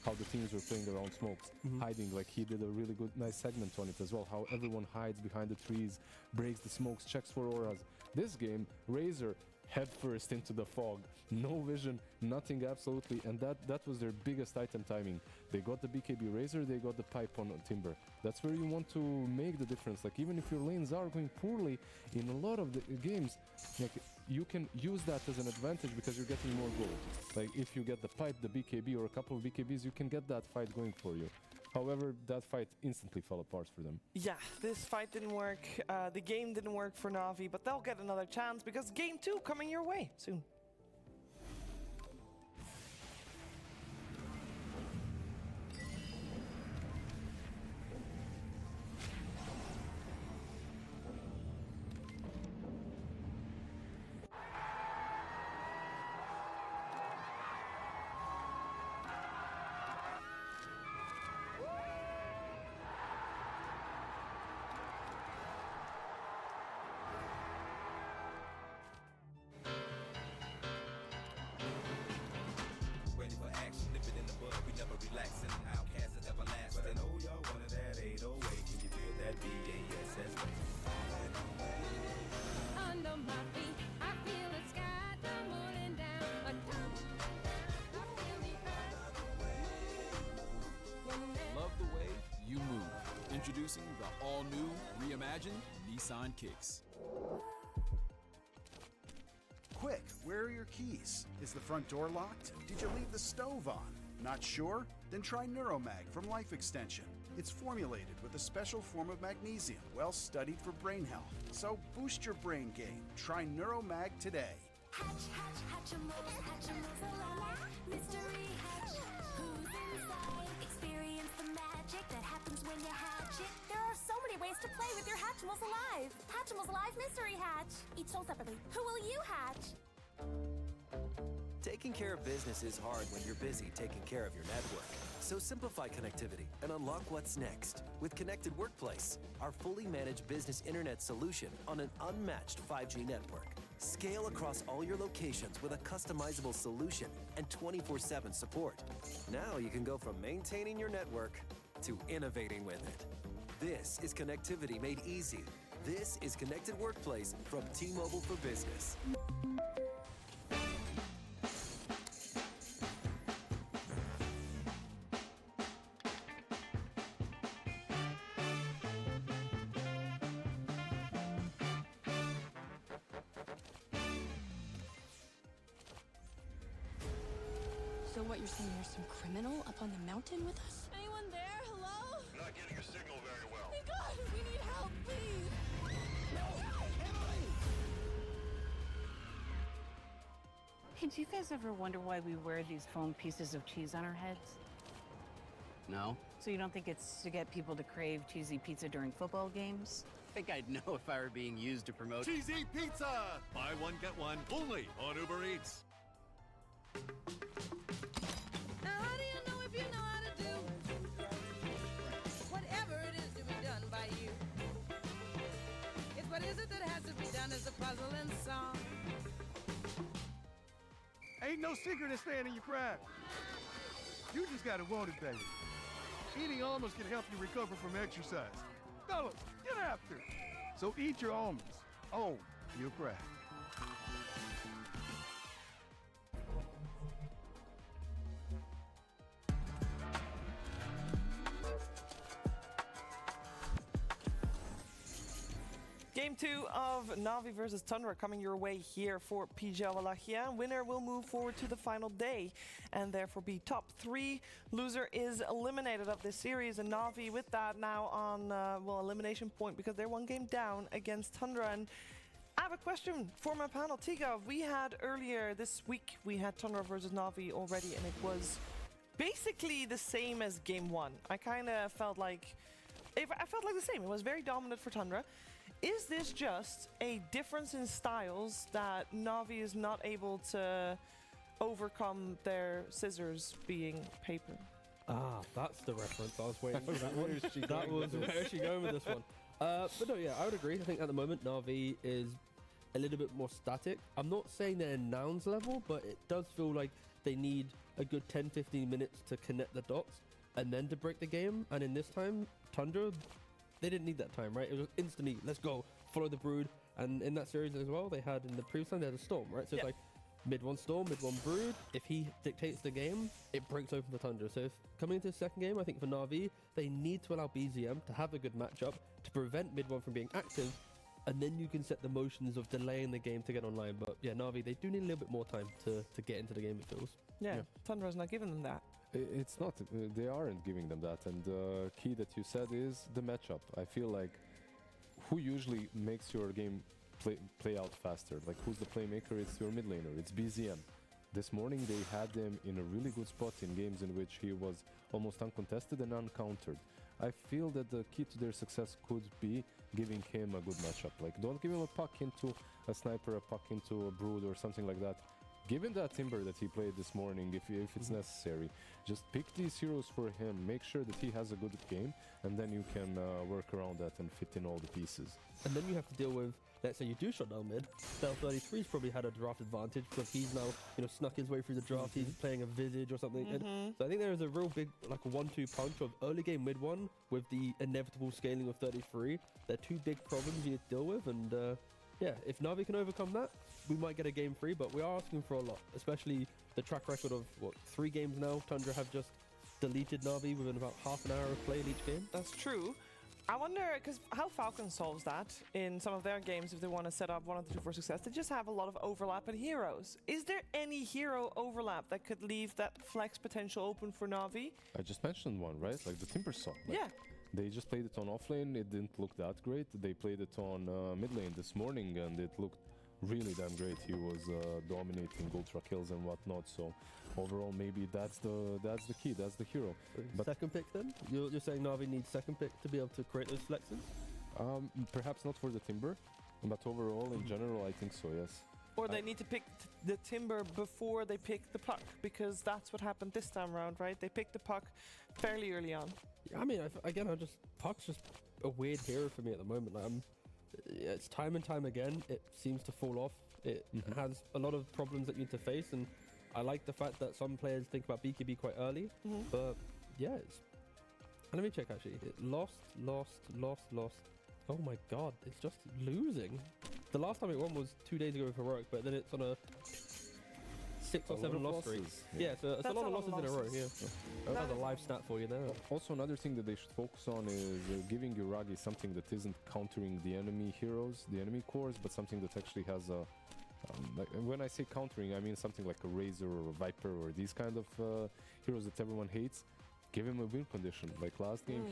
how the teams were playing around smokes, hiding, like he did a really nice segment on it as well, how everyone hides behind the trees, breaks the smokes, checks for auras. This game, Razor head first into the fog, no vision, nothing absolutely, and that was their biggest item timing. They got the BKB Razor, they got the pipe on Timber. That's where you want to make the difference. Like even if your lanes are going poorly in a lot of the games, like you can use that as an advantage because you're getting more gold. Like if you get the pipe, the BKB, or a couple of BKBs, you can get that fight going for you. However, that fight instantly fell apart for them. Yeah, this fight didn't work. The game didn't work for Na'Vi, but they'll get another chance because game 2 coming your way soon. Ready for action, nip it in the bud, we never relaxing. Outcast is everlasting. But I know y'all wanted that 808. Can you feel that BASS Under my feet, I feel the sky tumbling down. I feel the earth when there's Love the way you move. Introducing the all-new, reimagined Nissan Kicks. Quick, where are your keys? Is the front door locked? Did you leave the stove on? Not sure? Then try Neuromag from Life Extension. It's formulated with a special form of magnesium, well studied for brain health. So boost your brain game. Try Neuromag today. Hatch, hatch, Hatchimals alive. Mystery hatch, who's inside? Experience the magic that happens when you hatch it. There are so many ways to play with your Hatchimals Alive. Hatchimals Alive Mystery Hatch. Each sold separately. Who will you hatch? Taking care of business is hard when you're busy taking care of your network. So simplify connectivity and unlock what's next with Connected Workplace, our fully managed business internet solution on an unmatched 5G network. Scale across all your locations with a customizable solution and 24/7 support. Now you can go from maintaining your network to innovating with it. This is connectivity made easy. This is Connected Workplace from T-Mobile for Business. So what you're saying, there's some criminal up on the mountain with us? Anyone there? Hello? Not getting your signal very well. Thank God! We need help, please! Hey, do you guys ever wonder why we wear these foam pieces of cheese on our heads? No. So you don't think it's to get people to crave cheesy pizza during football games? I think I'd know if I were being used to promote Cheesy pizza! Buy one, get one, only on Uber Eats. Now, how do you know if you know how to do whatever it is to be done by you? It's what is it that has to be done as a puzzle and song. Ain't no secret in staying in your craft. You just gotta want it, baby. Eating almonds can help you recover from exercise. Fellas, get after it. So eat your almonds. Own your craft. Game 2 of Na'Vi versus Tundra coming your way here for PGL Wallachia. Winner will move forward to the final day and therefore be top 3. Loser is eliminated of this series, and Na'Vi with that now on elimination point because they're one game down against Tundra. And I have a question for my panel. Tigov, we had earlier this week, we had Tundra versus Na'Vi already, and it was basically the same as game 1. I kind of felt like, I felt like the same. It was very dominant for Tundra. Is this just a difference in styles that Na'Vi is not able to overcome their scissors being paper? Ah, that's the reference. I was waiting for that one. Where is she That going was with this? where is she going with this one? But no, yeah, I would agree. I think at the moment Na'Vi is a little bit more static. I'm not saying they're nouns level, but it does feel like they need a good 10-15 minutes to connect the dots and then to break the game. And in this time, Tundra, they didn't need that time, right? It was instantly, let's go, follow the Brood. And in that series as well, they had, in the previous time, they had a Storm, right? So it's like mid-1 Storm, mid-1 Brood. If he dictates the game, it breaks open for Tundra. So if coming into the second game, I think for Na'Vi, they need to allow BZM to have a good matchup to prevent mid-1 from being active. And then you can set the motions of delaying the game to get online. But yeah, Na'Vi, they do need a little bit more time to get into the game, it feels. Yeah, Tundra's not giving them that. It's not. They aren't giving them that. And the key that you said is the matchup. I feel like who usually makes your game play out faster? Like who's the playmaker? It's your mid laner. It's BZM. This morning they had him in a really good spot in games in which he was almost uncontested and uncountered. I feel that the key to their success could be giving him a good matchup. Like don't give him a puck into a sniper, a puck into a Brood or something like that. Give him that Timber that he played this morning if it's necessary. Just pick these heroes for him, make sure that he has a good game, and then you can work around that and fit in all the pieces. And then you have to deal with, let's say you do shut down mid, Stealth 33's probably had a draft advantage because he's now, snuck his way through the draft, he's playing a Visage or something. And so I think there is a real big, like a 1-2 punch of early game mid one with the inevitable scaling of 33. They're two big problems you need to deal with, and yeah, if Na'Vi can overcome that, we might get a game 3, but we are asking for a lot, especially the track record of, 3 games now. Tundra have just deleted Na'Vi within about half an hour of play in each game. That's true. I wonder, because how Falcon solves that in some of their games if they want to set up 1 of the 2 for success. They just have a lot of overlap in heroes. Is there any hero overlap that could leave that flex potential open for Na'Vi? I just mentioned one, right? Like the Timber Saw. Like yeah. They just played it on offlane. It didn't look that great. They played it on mid lane this morning, and it looked really damn great. He was dominating ultra kills and whatnot. So overall, maybe that's the key. That's the hero. But second pick then? You're saying Na'Vi needs second pick to be able to create those flexes? Perhaps not for the Timber, but overall in general, I think so. Yes. Or they need to pick the Timber before they pick the puck, because that's what happened this time around, right? They picked the puck fairly early on. Yeah, I mean, Puck's just a weird hero for me at the moment. Like, it's time and time again, it seems to fall off It has a lot of problems that you need to face, and I like the fact that some players think about BKB quite early, but yeah, it's... Let me check actually. It lost. Oh my god, it's just losing. The last time it won was 2 days ago with Heroic, but then it's on a 6 or 7 loss streak. Yeah, so it's a lot of losses in a row. Yeah, that's a live stat for you there. Also, another thing that they should focus on is giving Yuragi something that isn't countering the enemy heroes, the enemy cores, but something that actually has a... like, when I say countering, I mean something like a Razor or a Viper or these kind of heroes that everyone hates. Give him a win condition. Like last game,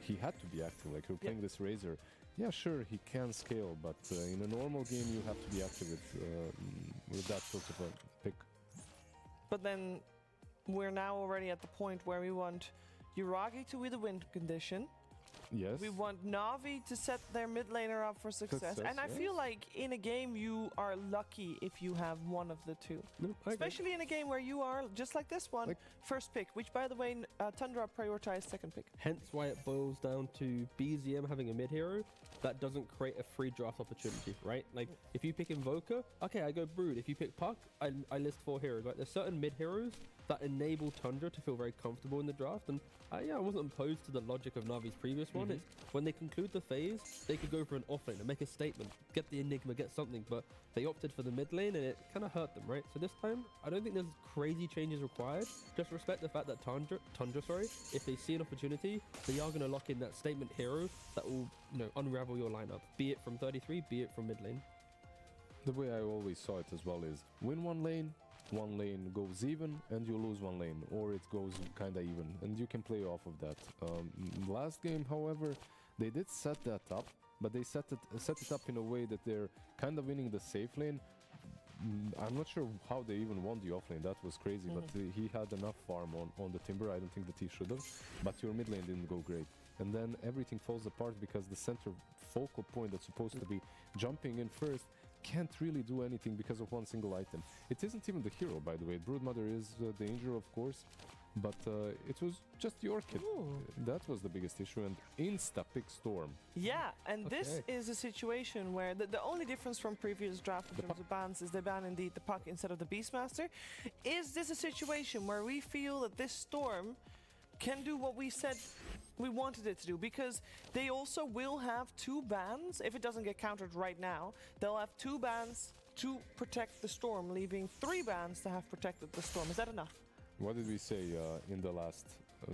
he had to be active. Like you're playing this Razor. Yeah, sure, he can scale, but in a normal game, you have to be active with that sort of a pick. But then we're now already at the point where we want Yuragi to win the win condition. Yes. We want Na'Vi to set their mid laner up for success. And I feel like in a game you are lucky if you have one of the two. No, especially in a game where you are, just like this one, first pick, which by the way, Tundra prioritized second pick. Hence why it boils down to BZM having a mid hero that doesn't create a free draft opportunity, right? Like if you pick Invoker, okay, I go Brood. If you pick Puck, I list 4 heroes. Like there's certain mid heroes that enable Tundra to feel very comfortable in the draft. And yeah, I wasn't opposed to the logic of Navi's previous one. It's when they conclude the phase, they could go for an off lane and make a statement, get the Enigma, get something, but they opted for the mid lane and it kind of hurt them, right? So this time, I don't think there's crazy changes required. Just respect the fact that Tundra, if they see an opportunity, they are going to lock in that statement hero that will, unravel your lineup, be it from 33, be it from mid lane. The way I always saw it as well is win one lane goes even and you lose one lane, or it goes kind of even, and you can play off of that. Last game, however, they did set that up, but they set it up in a way that they're kind of winning the safe lane. I'm not sure how they even won the offlane. That was crazy, but he had enough farm on the Timber. I don't think that he should have, but your mid lane didn't go great. And then everything falls apart because the center focal point that's supposed to be jumping in first can't really do anything because of one single item. It isn't even the hero, by the way. Broodmother is danger, of course, but it was just the Orchid. That was the biggest issue, and insta-pick Storm. Yeah, and this is a situation where the only difference from previous draft in terms of bans is they ban indeed the Puck instead of the Beastmaster. Is this a situation where we feel that this Storm can do what we said we wanted it to do? Because they also will have 2 bans. If it doesn't get countered right now, they'll have 2 bans to protect the Storm, leaving 3 bans to have protected the Storm. Is that enough? What did we say in the last,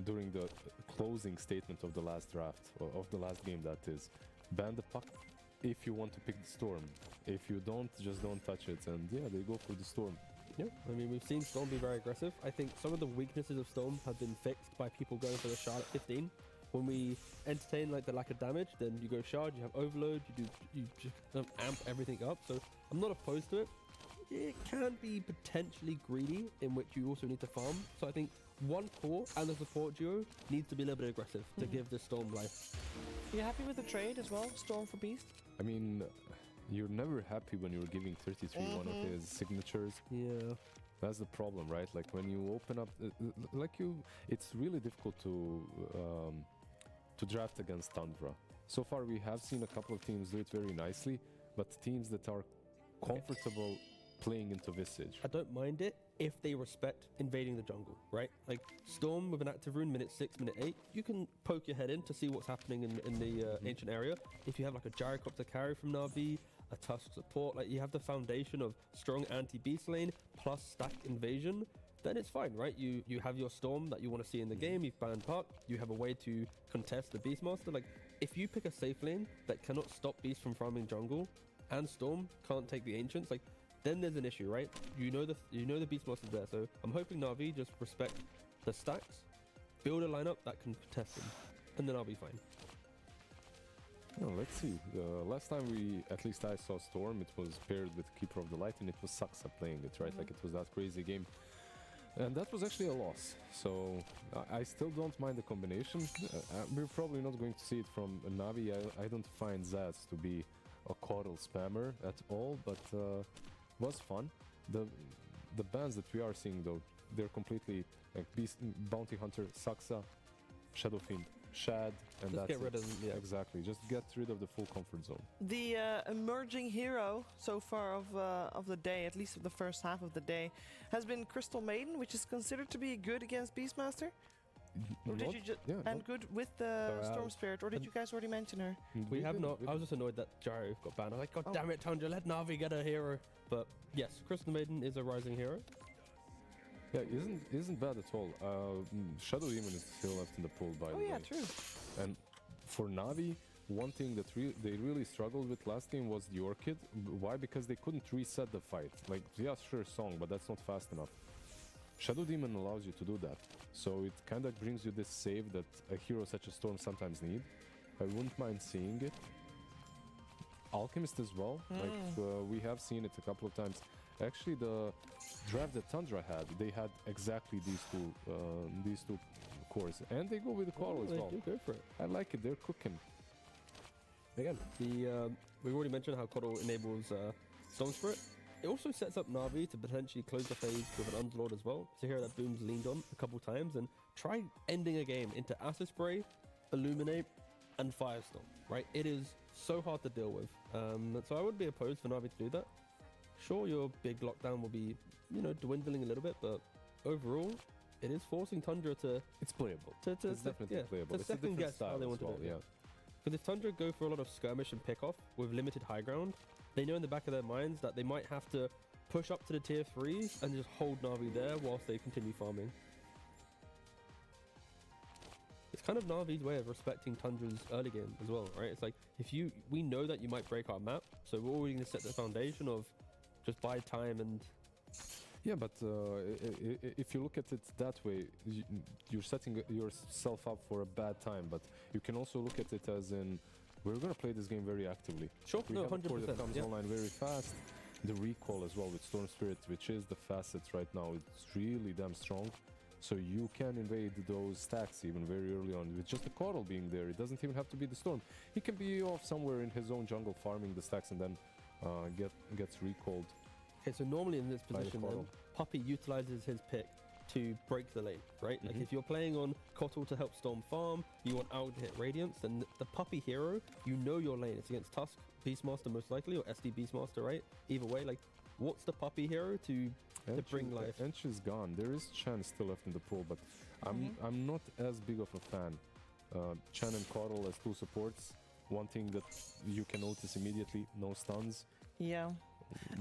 during the closing statement of the last draft, of the last game that is? Ban the Puck if you want to pick the Storm. If you don't, just don't touch it. And yeah, they go for the Storm. Yeah, I mean, we've seen Storm be very aggressive. I think some of the weaknesses of Storm have been fixed by people going for the Shard at 15. When we entertain like the lack of damage, then you go Shard, you have Overload, you just amp everything up. So I'm not opposed to it. It can be potentially greedy, in which you also need to farm. So I think one core and the support duo needs to be a little bit aggressive to give the Storm life. You happy with the trade as well, Storm for Beast? I mean, you're never happy when you're giving 33 one of his signatures. Yeah. That's the problem, right? Like when you open up, it's really difficult to draft against Tundra. So far, we have seen a couple of teams do it very nicely, but teams that are comfortable playing into Visage. I don't mind it if they respect invading the jungle, right? Like Storm with an active rune, minute 6, minute 8, you can poke your head in to see what's happening in the ancient area. If you have like a Gyrocopter carry from Na'Vi, a Tusk support, like you have the foundation of strong anti-beast lane plus stacked invasion, then it's fine, right? You have your Storm that you want to see in the game, you've banned Puck, you have a way to contest the Beastmaster. Like if you pick a safe lane that cannot stop Beast from farming jungle and Storm can't take the ancients, like then there's an issue, right? You know the Beastmaster's there, so I'm hoping Na'Vi just respect the stacks, build a lineup that can contest them, and then I'll be fine. Oh, let's see. Last time at least I saw Storm, it was paired with Keeper of the Light, and it was Saksa playing it, right? Like it was that crazy game. And that was actually a loss. So I still don't mind the combination. We're probably not going to see it from Na'Vi. I don't find Zaz to be a Coddle spammer at all, but was fun. The bans that we are seeing though, they're completely like Beast, Bounty Hunter, Saksa, Shadow Fiend. Shad, and Just that's get rid it. of them, yeah. Exactly. Just get rid of the full comfort zone. The emerging hero so far of the day, at least of the first half of the day, has been Crystal Maiden, which is considered to be good against Beastmaster. Or did Not- you just yeah, and not- good with the Sorry, Storm was- Spirit, or did you guys already mention her? We have didn't- not. we I was just annoyed that Gyro got banned. I was like, God Oh. damn it, Tundra, let Navi get a hero. But yes, Crystal Maiden is a rising hero. Yeah, isn't bad at all. Shadow Demon is still left in the pool, by Oh the yeah, way. true. And for Navi, one thing that they really struggled with last game was the Orchid. Why? Because they couldn't reset the fight. Like, yeah, sure, Song, but that's not fast enough. Shadow Demon allows you to do that. So it kind of brings you this save that a hero such as Storm sometimes need. I wouldn't mind seeing it. Alchemist as well. Like, we have seen it a couple of times. Actually, the draft that Tundra had, they had exactly these two cores. And they go with the Coral as They well. do go for it. I like it. They're cooking. Again, we've already mentioned how Coddle enables Storm Spirit. It also sets up Navi to potentially close the phase with an Underlord as well. It's a hero that Boom's leaned on a couple times, and try ending a game into Acid Spray, Illuminate, and Firestorm, right? It is so hard to deal with. So I would be opposed for Navi to do that. Sure, your big lockdown will be, dwindling a little bit, but overall, it is forcing Tundra to It's playable. to It's definitely playable. to It's a second different guess style how they as want to well, do it. yeah. Because if Tundra go for a lot of skirmish and pick off with limited high ground, they know in the back of their minds that they might have to push up to the tier 3s and just hold Navi there whilst they continue farming. It's kind of Navi's way of respecting Tundra's early game as well, right? It's like, we know that you might break our map, so we're already going to set the foundation of just buy time and... Yeah, but if you look at it that way, you're setting yourself up for a bad time. But you can also look at it as in, we're going to play this game very actively. Sure, We no, have a core that 100%, comes yeah. online very fast. The recall as well with Storm Spirit, which is the fastest right now, it's really damn strong. So you can invade those stacks even very early on with just the Coral being there. It doesn't even have to be the Storm. He can be off somewhere in his own jungle farming the stacks and then gets recalled. Okay, so normally in this By the position, then, Coddle. Puppy utilizes his pick to break the lane, right? Like if you're playing on Kotl to help Storm farm, you want Owl to hit Radiance, then the Puppy hero, you know your lane. It's against Tusk, Beastmaster most likely, or SD Beastmaster, right? Either way, like, what's the Puppy hero to bring life? Ench is gone. There is Chan still left in the pool, but I'm not as big of a fan. Chan and Coral as two supports. One thing that you can notice immediately, no stuns. Yeah.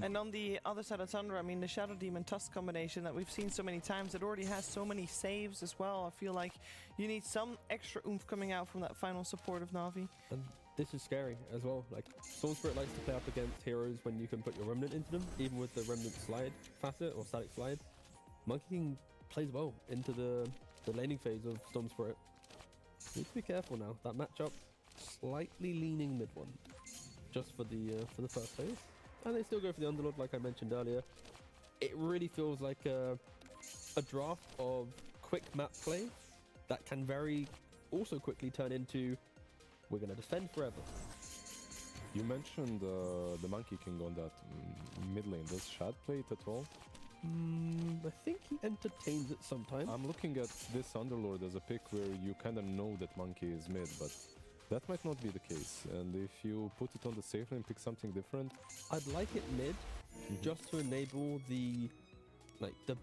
And on the other side of Tundra, I mean, the Shadow Demon Tusk combination that we've seen so many times, it already has so many saves as well. I feel like you need some extra oomph coming out from that final support of Navi. And this is scary as well. Like, Storm Spirit likes to play up against heroes when you can put your Remnant into them, even with the Remnant slide facet or static slide. Monkey King plays well into the laning phase of Storm Spirit. Need to be careful now. That matchup slightly leaning mid one, just for the first phase. And they still go for the Underlord, like I mentioned earlier. It really feels like a draft of quick map play that can very also quickly turn into, we're going to defend forever. You mentioned the Monkey King on that mid lane. Does Shad play it at all? I think he entertains it sometimes. I'm looking at this Underlord as a pick where you kind of know that Monkey is mid, but that might not be the case. And if you put it on the safe lane, pick something different. I'd like it mid, just to enable the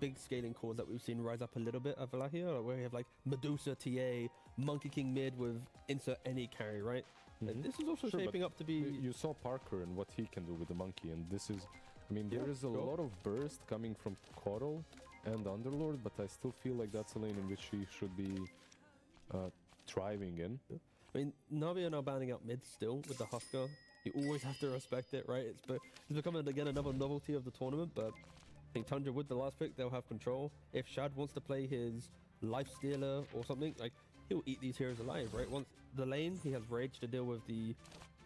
big scaling cores that we've seen rise up a little bit of Valahia, where we have like Medusa TA, Monkey King mid with insert any carry, right? And this is also Sure, shaping but up to be... You saw Parker and what he can do with the Monkey, and this is... I mean, there is a lot of burst coming from Coral and Underlord, but I still feel like that's a lane in which he should be thriving in. I mean, Navi are now banning out mid still with the Husker. You always have to respect it, right? It's becoming, again, another novelty of the tournament, but I think Tundra with the last pick, they'll have control. If Shad wants to play his Life Stealer or something, like, he'll eat these heroes alive, right? Once the lane, he has Rage to deal with the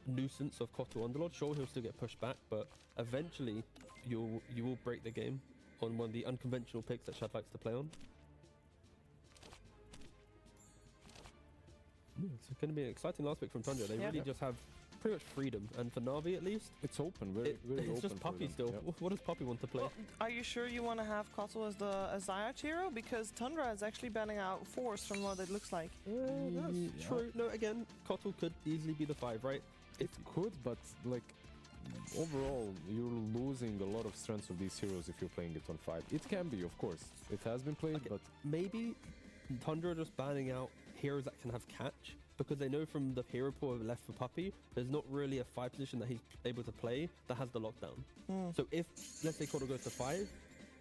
nuisance of Kotl Underlord. Sure, he'll still get pushed back, but eventually you will break the game on one of the unconventional picks that Shad likes to play on. It's going to be an exciting last pick from Tundra. They really just have pretty much freedom, and for Na'Vi at least, It's open, very open. it's just for Puppy them. still. Yeah. What does Puppy want to play? Well, are you sure you want to have Kotal as the Zayach hero? Because Tundra is actually banning out Force from what it looks like. That's true. No, again, Kotal could easily be the 5, right? It could, but like overall, you're losing a lot of strengths of these heroes if you're playing it on 5. It can be, of course. It has been played, but Maybe Tundra are just banning out heroes that can have catch, because they know from the hero pool left for Puppy, there's not really a 5 position that he's able to play that has the lockdown. So if, let's say, Kotal goes to 5,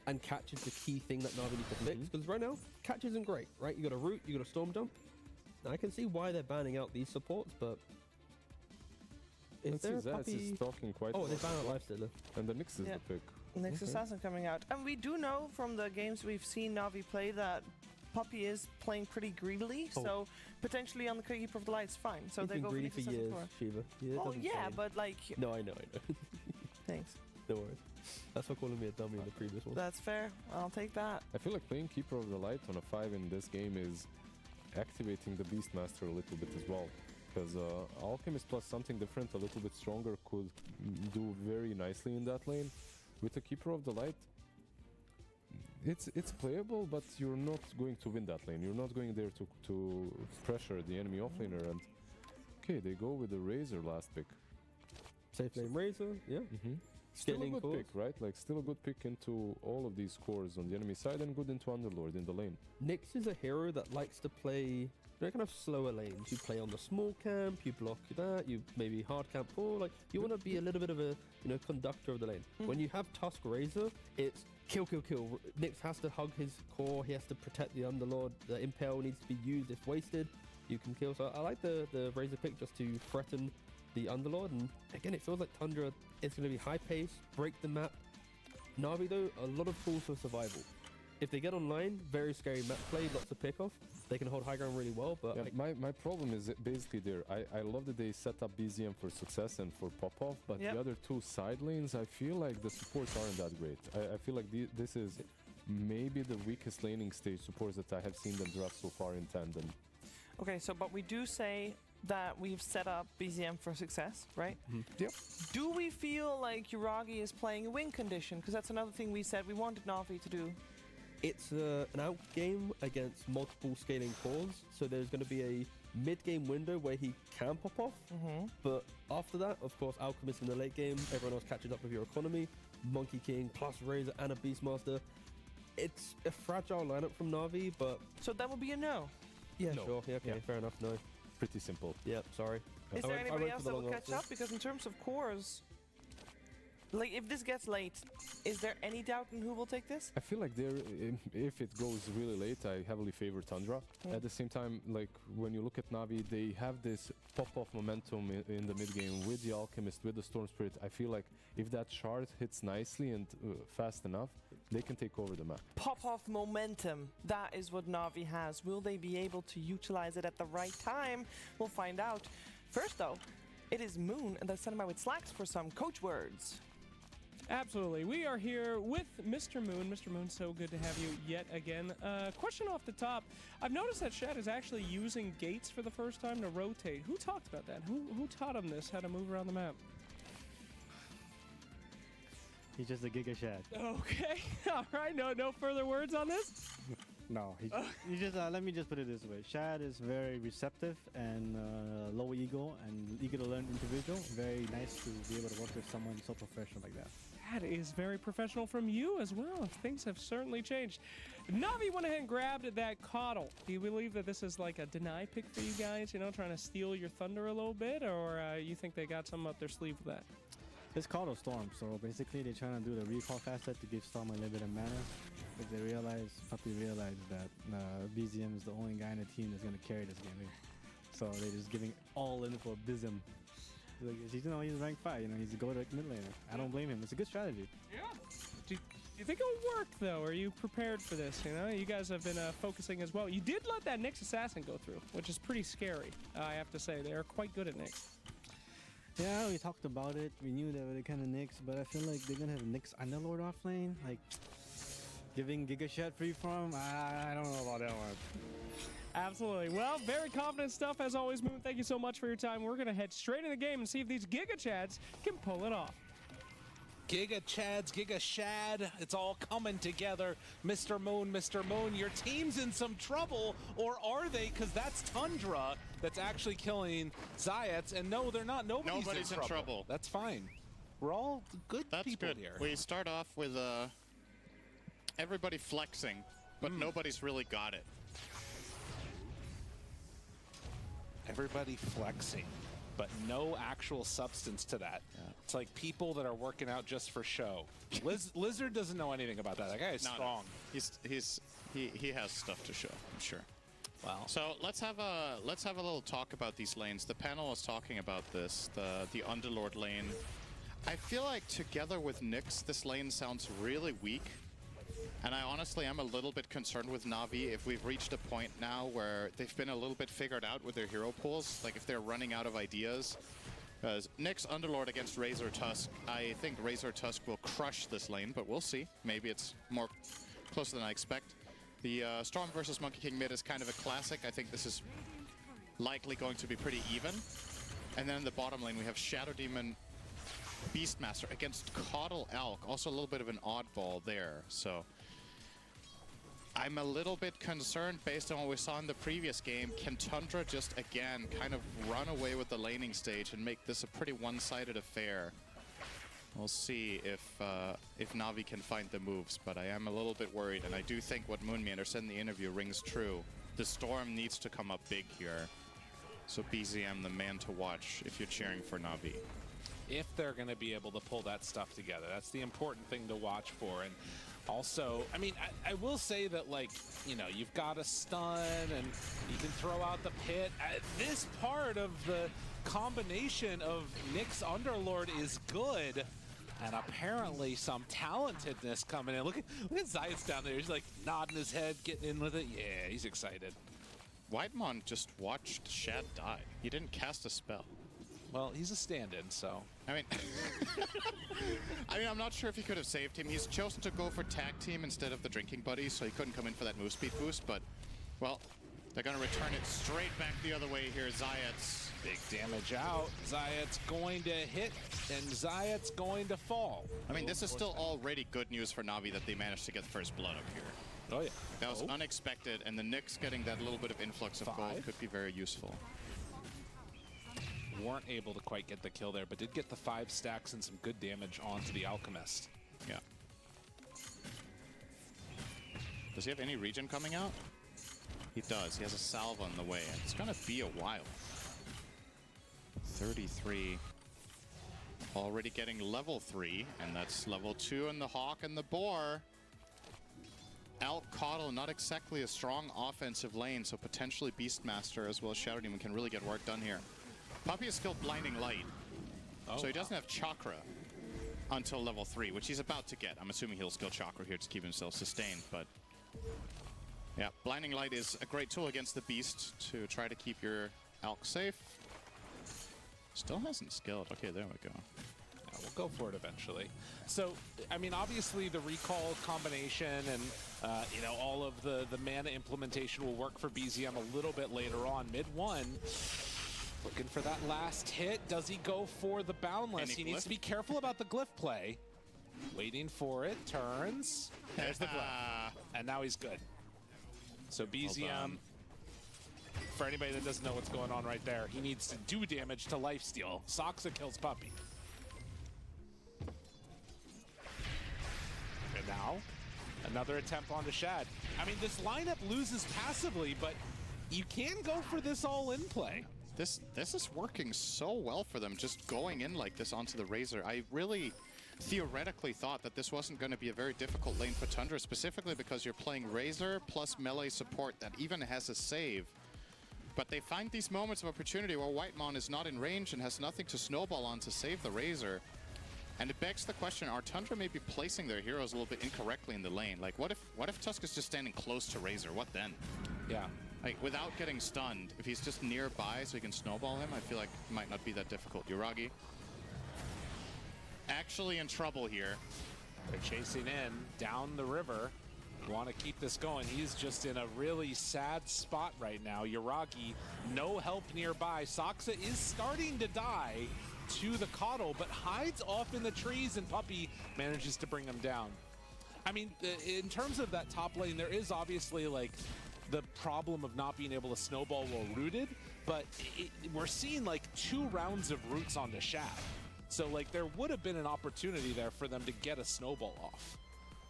and catch is the key thing that Na'Vi need to fix, because right now, catch isn't great, right? You got a root, you got a storm jump. Now, I can see why they're banning out these supports, but is let's there see, a Zayas Puppy? is talking quite Oh, well they ban as out well. Lifestealer. And the Nyx is Yeah. the pick. Next Okay. Assassin coming out. And we do know from the games we've seen Na'Vi play that Puppy is playing pretty greedily, Oh. so potentially on the Keeper of the Light's fine. So He's they been go for greedy Nyx for Assassin years, 4. Shiva. Yeah, Oh yeah, but like, No, I know. thanks. No worries. That's for calling me a dummy in the previous one. That's fair. I'll take that. I feel like playing Keeper of the Light on a 5 in this game is activating the Beastmaster a little bit as well. Because Alchemist plus something different, a little bit stronger, could do very nicely in that lane. With the Keeper of the Light, it's playable, but you're not going to win that lane. You're not going there to pressure the enemy offlaner. And okay, they go with the Razor last pick. Safe lane Razor, yeah. Still a Scaling good cores. pick, right? Like still a good pick into all of these cores on the enemy side, and good into Underlord in the lane. Nyx is a hero that likes to play kind of slower lanes. You play on the small camp, you block that, you maybe hard camp or like you want to be a little bit of a conductor of the lane. When you have Tusk Razor, it's kill, kill, kill. Nyx has to hug his core, he has to protect the Underlord. The Impale needs to be used if wasted. You can kill. So I like the Razor pick just to threaten the Underlord, and again it feels like Tundra is going to be high pace, break the map. Na'Vi though, a lot of tools for survival. If they get online, very scary map play, lots of pick off. They can hold high ground really well, but Yeah, my problem is basically there. I love that they set up BZM for success and for pop-off, but Yep. the other two side lanes, I feel like the supports aren't that great. I feel like this is maybe the weakest laning stage supports that I have seen them draft so far in tandem. Okay, so but we do say that we've set up BZM for success, right? Yep. Do we feel like Yuragi is playing a win condition? Because that's another thing we said we wanted Na'Vi to do. it's an out game against multiple scaling cores, so there's going to be a mid-game window where he can pop off. But after that, of course, Alchemist in the late game, everyone else catches up with your economy, Monkey King plus Razor and a Beastmaster. It's a fragile lineup from Na'Vi, but So that would be a no. yeah, No. sure, yeah, okay, Yeah. fair enough, no. Pretty simple. Yeah, sorry. Is I there went- I anybody went else for the that will long catch answer. up? Because in terms of cores, like if this gets late, is there any doubt in who will take this? I feel like if it goes really late, I heavily favor Tundra. At the same time, like when you look at Na'Vi, they have this pop-off momentum in the mid-game with the Alchemist, with the Storm Spirit. I feel like if that shard hits nicely and fast enough, they can take over the map. Pop-off momentum. That is what Na'Vi has. Will they be able to utilize it at the right time? We'll find out. First though, it is Moon, and they're sending by with Slacks for some coach words. Absolutely. We are here with Mr. Moon. Mr. Moon, so good to have you yet again. Question off the top. I've noticed that Shad is actually using gates for the first time to rotate. Who talked about that? Who taught him this, how to move around the map? He's just a Giga Shad. Okay. All right. No further words on this? No, he just let me just put it this way. Shad is very receptive and low ego and eager to learn individual. Very nice to be able to work with someone so professional like that. That is very professional from you as well. Things have certainly changed. Na'Vi went ahead and grabbed that Coddle. Do you believe that this is like a deny pick for you guys, you know, trying to steal your thunder a little bit, or you think they got something up their sleeve with that? It's called a Storm, so basically they're trying to do the recall facet to give Storm a little bit of mana. But they Puppy realized that BZM is the only guy in the team that's going to carry this game. So they're just giving all in for Bizm. Like, he's rank 5, he's a go-to mid laner. I don't blame him. It's a good strategy. Yeah. Do you think it'll work, though? Are you prepared for this? You guys have been focusing as well. You did let that Nyx Assassin go through, which is pretty scary, I have to say. They are quite good at Nyx. Yeah, we talked about it. We knew that they kind of Nyx, but I feel like they're going to have Nyx Underlord off lane. Like, giving Giga Shad free farm, I don't know about that one. Absolutely. Well, very confident stuff as always, Moon. Thank you so much for your time. We're going to head straight in the game and see if these Giga Chads can pull it off. Giga Chads, Giga Shad, it's all coming together. Mr. Moon, your team's in some trouble, or are they? Because that's Tundra that's actually killing Zayats, and no, they're not. Nobody's in trouble. That's fine. We're all good people good. here. We start off with everybody flexing, but nobody's really got it. Everybody flexing, but no actual substance to that. It's like people that are working out just for show. Lizard doesn't know anything about that. That guy is strong. He has stuff to show, I'm sure. Wow. So let's have a little talk about these lanes. The panel was talking about this, the Underlord lane. I feel like together with Nyx, this lane sounds really weak. And I honestly am a little bit concerned with Na'Vi if we've reached a point now where they've been a little bit figured out with their hero pools, like if they're running out of ideas. Because Nyx Underlord against Razor Tusk, I think Razor Tusk will crush this lane, but we'll see. Maybe it's more closer than I expect. The Storm versus Monkey King mid is kind of a classic. I think this is likely going to be pretty even. And then in the bottom lane, we have Shadow Demon Beastmaster against Caudal Elk. Also a little bit of an oddball there, so I'm a little bit concerned based on what we saw in the previous game. Can Tundra just, again, kind of run away with the laning stage and make this a pretty one-sided affair? We'll see if Na'Vi can find the moves, but I am a little bit worried, and I do think what Moonmeander said in the interview rings true. The Storm needs to come up big here. So BZM, the man to watch if you're cheering for Na'Vi. If they're going to be able to pull that stuff together, that's the important thing to watch for. And also, I mean, I will say that, like, you know, you've got a stun and you can throw out the pit. This part of the combination of Nyx Underlord is good. And apparently some talentedness coming in. Look at Zayats down there. He's like nodding his head, getting in with it. Yeah, he's excited. Whitemon just watched Shad die. He didn't cast a spell. Well, he's a stand-in, so. I mean, I'm not sure if he could have saved him. He's chosen to go for tag team instead of the drinking buddies, so he couldn't come in for that move speed boost. But, well, they're going to return it straight back the other way here. Zayats. Big damage out. Zayats going to hit, and Zayats going to fall. I mean, this is still already good news for Na'Vi that they managed to get first blood up here. Oh, yeah. That was unexpected, and the Nyx getting that little bit of influx of gold could be very useful. Weren't able to quite get the kill there, but did get the 5 stacks and some good damage onto the Alchemist. Yeah. Does he have any regen coming out? He does. He has a salve on the way, and it's going to be a while. 33. Already getting level 3, and that's level 2 in the Hawk and the Boar. Elk Caudal, not exactly a strong offensive lane, so potentially Beastmaster as well as Shadow Demon can really get work done here. Puppey is still Blinding Light, so he doesn't have Chakra until level 3, which he's about to get. I'm assuming he'll skill Chakra here to keep himself sustained, but yeah, Blinding Light is a great tool against the Beast to try to keep your Elk safe. Still hasn't skilled. Okay, there we go. Yeah, we'll go for it eventually. So, I mean, obviously the recall combination and, you know, all of the mana implementation will work for BZM a little bit later on. Mid 1. Looking for that last hit. Does he go for the Boundless? He needs to be careful about the glyph play. Waiting for it. Turns. There's the glyph. And now he's good. So BZM, for anybody that doesn't know what's going on right there, he needs to do damage to lifesteal. Soxa kills Puppey. And now, another attempt onto Shad. I mean, this lineup loses passively, but you can go for this all-in play. This is working so well for them, just going in like this onto the Razor. I really theoretically thought that this wasn't going to be a very difficult lane for Tundra, specifically because you're playing Razor plus melee support that even has a save. But they find these moments of opportunity where Whitemon is not in range and has nothing to snowball on to save the Razor. And it begs the question, are Tundra maybe placing their heroes a little bit incorrectly in the lane? Like, what if Tusk is just standing close to Razor? What then? Yeah. Like, without getting stunned, if he's just nearby so he can snowball him, I feel like it might not be that difficult. Yuragi actually in trouble here. They're chasing in down the river. want to keep this going. He's just in a really sad spot right now. Yuragi, no help nearby. Saksa is starting to die to the Coddle, but hides off in the trees, and Puppey manages to bring him down. I mean, in terms of that top lane, there is obviously like the problem of not being able to snowball while rooted, but we're seeing like 2 rounds of roots onto Shad. So like there would have been an opportunity there for them to get a snowball off.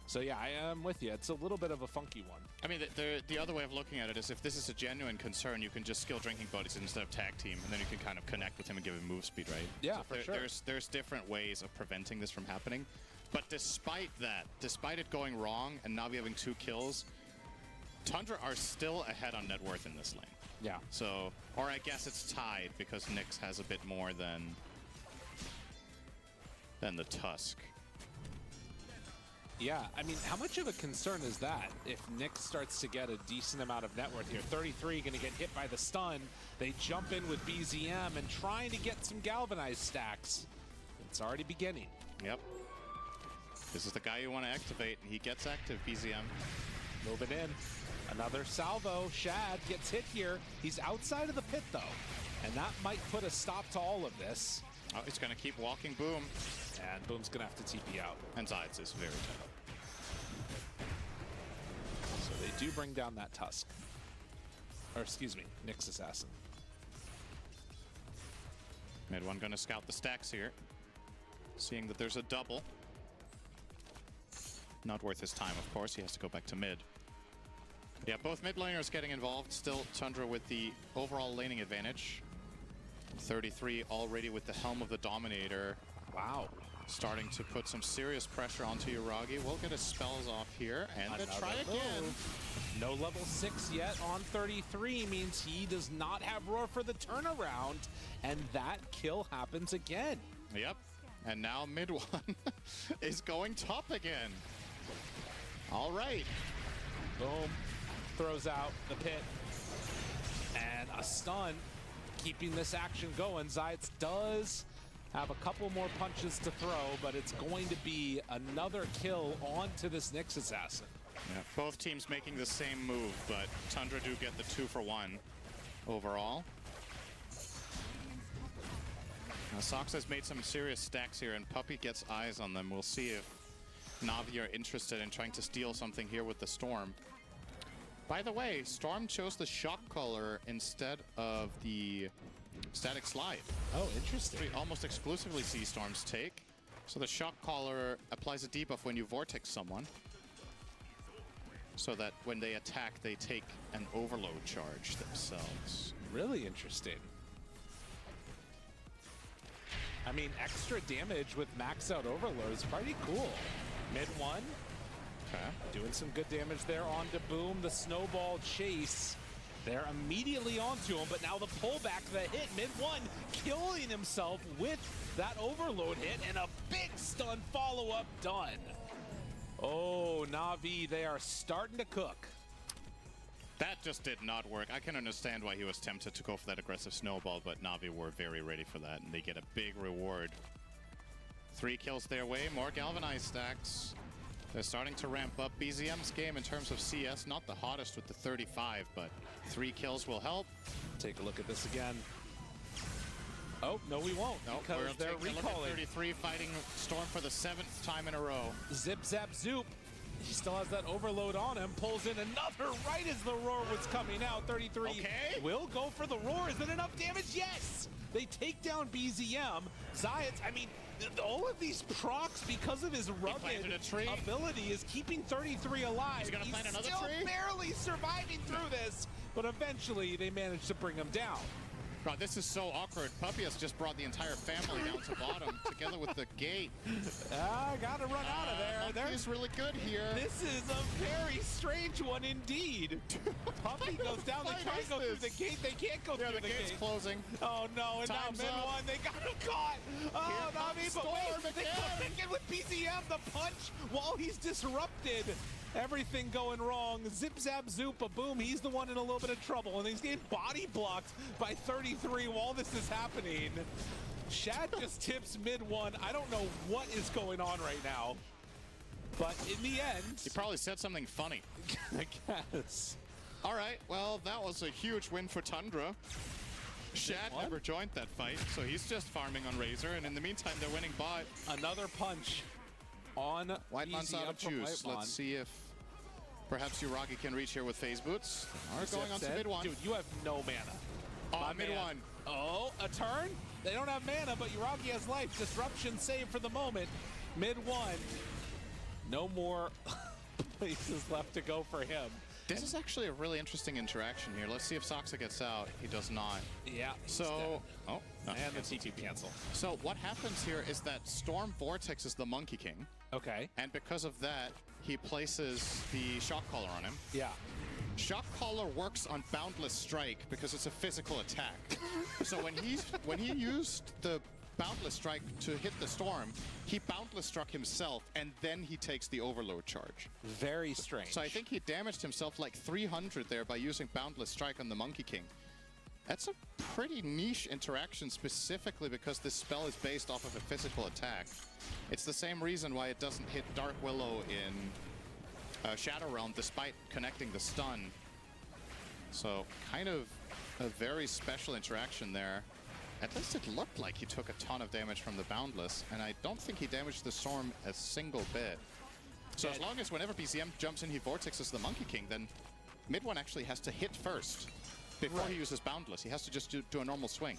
So yeah, I am with you. It's a little bit of a funky one. I mean, the other way of looking at it is if this is a genuine concern, you can just skill drinking buddies instead of tag team, and then you can kind of connect with him and give him move speed, right? Yeah, so for sure. There's different ways of preventing this from happening. But despite that, despite it going wrong and Na'Vi having 2 kills, Tundra are still ahead on net worth in this lane. Yeah. So, or I guess it's tied because Nyx has a bit more than the Tusk. Yeah, I mean, how much of a concern is that if Nyx starts to get a decent amount of net worth here? 33 going to get hit by the stun. They jump in with BZM and trying to get some galvanized stacks. It's already beginning. Yep. This is the guy you want to activate, and he gets active, BZM. Moving in. Another salvo. Shad gets hit here. He's outside of the pit, though. And that might put a stop to all of this. Oh, he's going to keep walking Boom. And Boom's going to have to TP out. And Zayt's is very tough. So they do bring down that Tusk. Or excuse me, Nyx Assassin. Mid one going to scout the stacks here. Seeing that there's a double. Not worth his time, of course. He has to go back to mid. Yeah, both mid laners getting involved. Still Tundra with the overall laning advantage. 33 already with the Helm of the Dominator. Wow. Starting to put some serious pressure onto Yuragi. We'll get his spells off here and then try again. No level 6 yet on 33 means he does not have Roar for the turnaround. And that kill happens again. Yep. And now mid one is going top again. All right. Boom. Throws out the pit. And a stun. Keeping this action going. Zayt does have a couple more punches to throw, but it's going to be another kill onto this Nyx Assassin. Yeah, both teams making the same move, but Tundra do get the 2-for-1 overall. Now, Sox has made some serious stacks here, and Puppey gets eyes on them. We'll see if Na'Vi are interested in trying to steal something here with the Storm. By the way, Storm chose the Shock Collar instead of the Static Slide. Oh, interesting. We almost exclusively see Storms take. So the Shock Collar applies a debuff when you Vortex someone, so that when they attack, they take an overload charge themselves. Really interesting. I mean, extra damage with maxed out overload is pretty cool. Mid one. Okay. Doing some good damage there onto Boom. The snowball chase. They're immediately onto him, but now the pullback, the hit, mid one, killing himself with that overload hit, and a big stun follow-up done. Oh, Na'Vi, they are starting to cook. That just did not work. I can understand why he was tempted to go for that aggressive snowball, but Na'Vi were very ready for that, and they get a big reward. 3 kills their way, more galvanized stacks. They're starting to ramp up. BZM's game in terms of CS, not the hottest with the 35, but 3 kills will help. Take a look at this again. Oh, no we won't, because they're recalling. 33 fighting Storm for the 7th time in a row. Zip, zap, zoop. He still has that overload on him. Pulls in another right as the roar was coming out. 33 will go for the roar. Is it enough damage? Yes! They take down BZM. Zayt, I mean, all of these procs, because of his rugged ability, is keeping 33 alive. He's gonna plant another still tree? barely surviving through this, but eventually they managed to bring him down. Bro, this is so awkward. Puppey has just brought the entire family down to bottom together with the gate. Gotta run out of there. Monkey's really good here. This is a very strange one indeed. Puppey goes down. They try to go through the gate. They can't go through the gate's gate. closing. Oh no, and Time's now mid up. one. They got him caught. Oh, Na'Vi, but wait, they come back in with BZM, the punch, while he's disrupted. Everything going wrong. Zip, zap, zoop, a boom. He's the one in a little bit of trouble, and he's getting body blocked by 33 while this is happening. Shad just tips mid one. I don't know what is going on right now. But in the end, He probably said something funny. I guess. All right, well, that was a huge win for Tundra. Shad never joined that fight, so he's just farming on Razor, and in the meantime, they're winning bot. Another punch on Whitemon's out of BZM from juice. Whitemon. Let's see if perhaps Uragi can reach here with phase boots. All right, going on to mid one. Dude, you have no mana. Oh, My mid man. one. Oh, a turn? They don't have mana, but Uragi has life. Disruption save for the moment. Mid one. No more places left to go for him. This is actually a really interesting interaction here. Let's see if Soxa gets out. He does not. Yeah. So, oh, no, and the TP cancel. So what happens here is that Storm Vortex is the Monkey King. Okay. And because of that, he places the Shock Collar on him. Yeah. Shock Collar works on Boundless Strike because it's a physical attack. So when he used the Boundless Strike to hit the Storm, he Boundless struck himself, and then he takes the Overload charge. Very strange. So I think he damaged himself like 300 there by using Boundless Strike on the Monkey King. That's a pretty niche interaction, specifically because this spell is based off of a physical attack. It's the same reason why it doesn't hit Dark Willow in Shadow Realm, despite connecting the stun. So kind of a very special interaction there. At least it looked like he took a ton of damage from the Boundless, and I don't think he damaged the Storm a single bit. So as long as whenever BZM jumps in, he Vortexes the Monkey King, then mid one actually has to hit first before he uses Boundless. He has to just do a normal swing.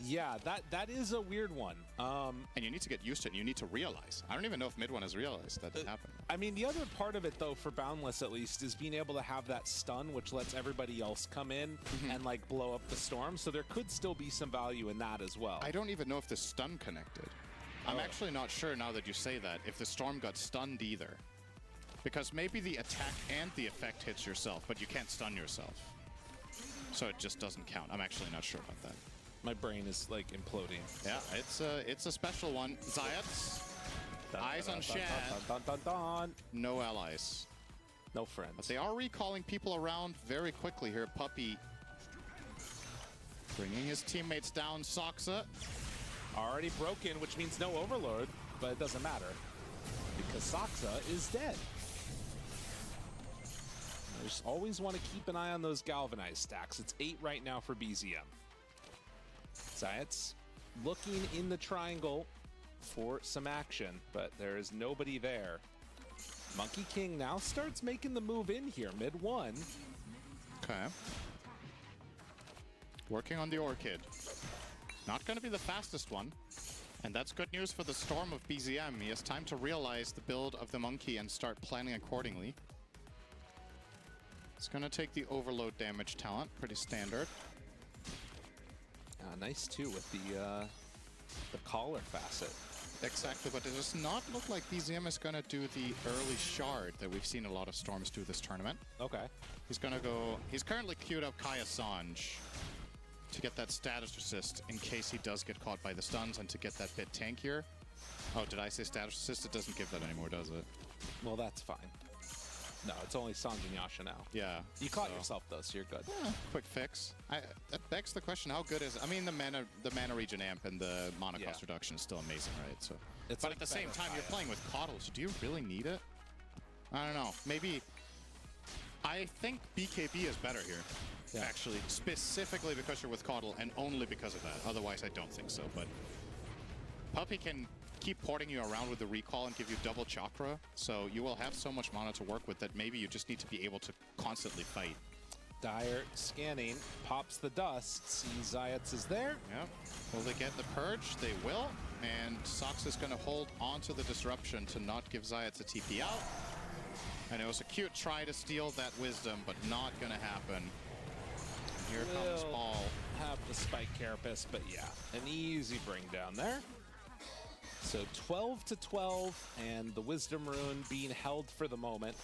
Yeah, that is a weird one. And you need to get used to it, and you need to realize. I don't even know if mid one has realized that it happened. I mean, the other part of it, though, for Boundless at least, is being able to have that stun, which lets everybody else come in and, like, blow up the Storm. So there could still be some value in that as well. I don't even know if the stun connected. I'm actually not sure now that you say that, if the Storm got stunned either. Because maybe the attack and the effect hits yourself, but you can't stun yourself. So it just doesn't count. I'm actually not sure about that. My brain is, like, imploding. Yeah, it's a special one. Zayats, eyes on Shad. No allies. No friends. But they are recalling people around very quickly here. Puppey bringing his teammates down. Soxa. Already broken, which means no Overlord, but it doesn't matter. Because Soxa is dead. I just always want to keep an eye on those Galvanized stacks. It's 8 right now for BZM. Zayats looking in the triangle for some action, but there is nobody there. Monkey King now starts making the move in here, mid one. Okay. Working on the Orchid. Not going to be the fastest one. And that's good news for the Storm of BZM. He has time to realize the build of the Monkey and start planning accordingly. It's going to take the Overload damage talent, pretty standard. Nice too with the collar facet. Exactly, but it does not look like BZM is going to do the early shard that we've seen a lot of Storms do this tournament. Okay. He's going to go... He's currently queued up Kaya Sanj to get that status assist in case he does get caught by the stuns and to get that bit tankier. Oh, did I say status assist? It doesn't give that anymore, does it? Well, that's fine. No, it's only Sanj and Yasha now. Yeah. You caught yourself though, so you're good. Yeah, quick fix. That begs the question: how good is? I mean, the mana regen amp and the mana cost reduction is still amazing, right? So, it's but like at the same better time, you're playing with Coddle, so do you really need it? I don't know. Maybe. I think BKB is better here, actually, specifically because you're with Coddle, and only because of that. Otherwise, I don't think so. But Puppey can keep porting you around with the recall and give you double chakra, so you will have so much mana to work with that maybe you just need to be able to constantly fight. Dire scanning, pops the dust, sees Zayats is there. Yep. Will they get the purge? They will, and Sox is going to hold onto the disruption to not give Zayats a TP out. And it was a cute try to steal that wisdom, but not going to happen. Here comes Ball. Have the spike carapace, but yeah, an easy bring down there. So 12 to 12, and the Wisdom Rune being held for the moment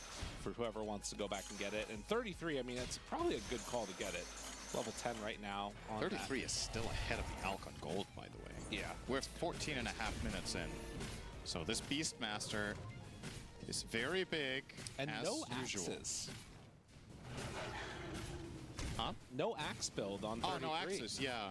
for whoever wants to go back and get it. And 33, I mean, it's probably a good call to get it. Level 10 right now. On 33 is still ahead of the Alcon Gold, by the way. Yeah. We're 14 and a half minutes in. So this Beastmaster is very big, and as no usual. Axes. Huh? No axe build on 33. Oh, no axes, yeah.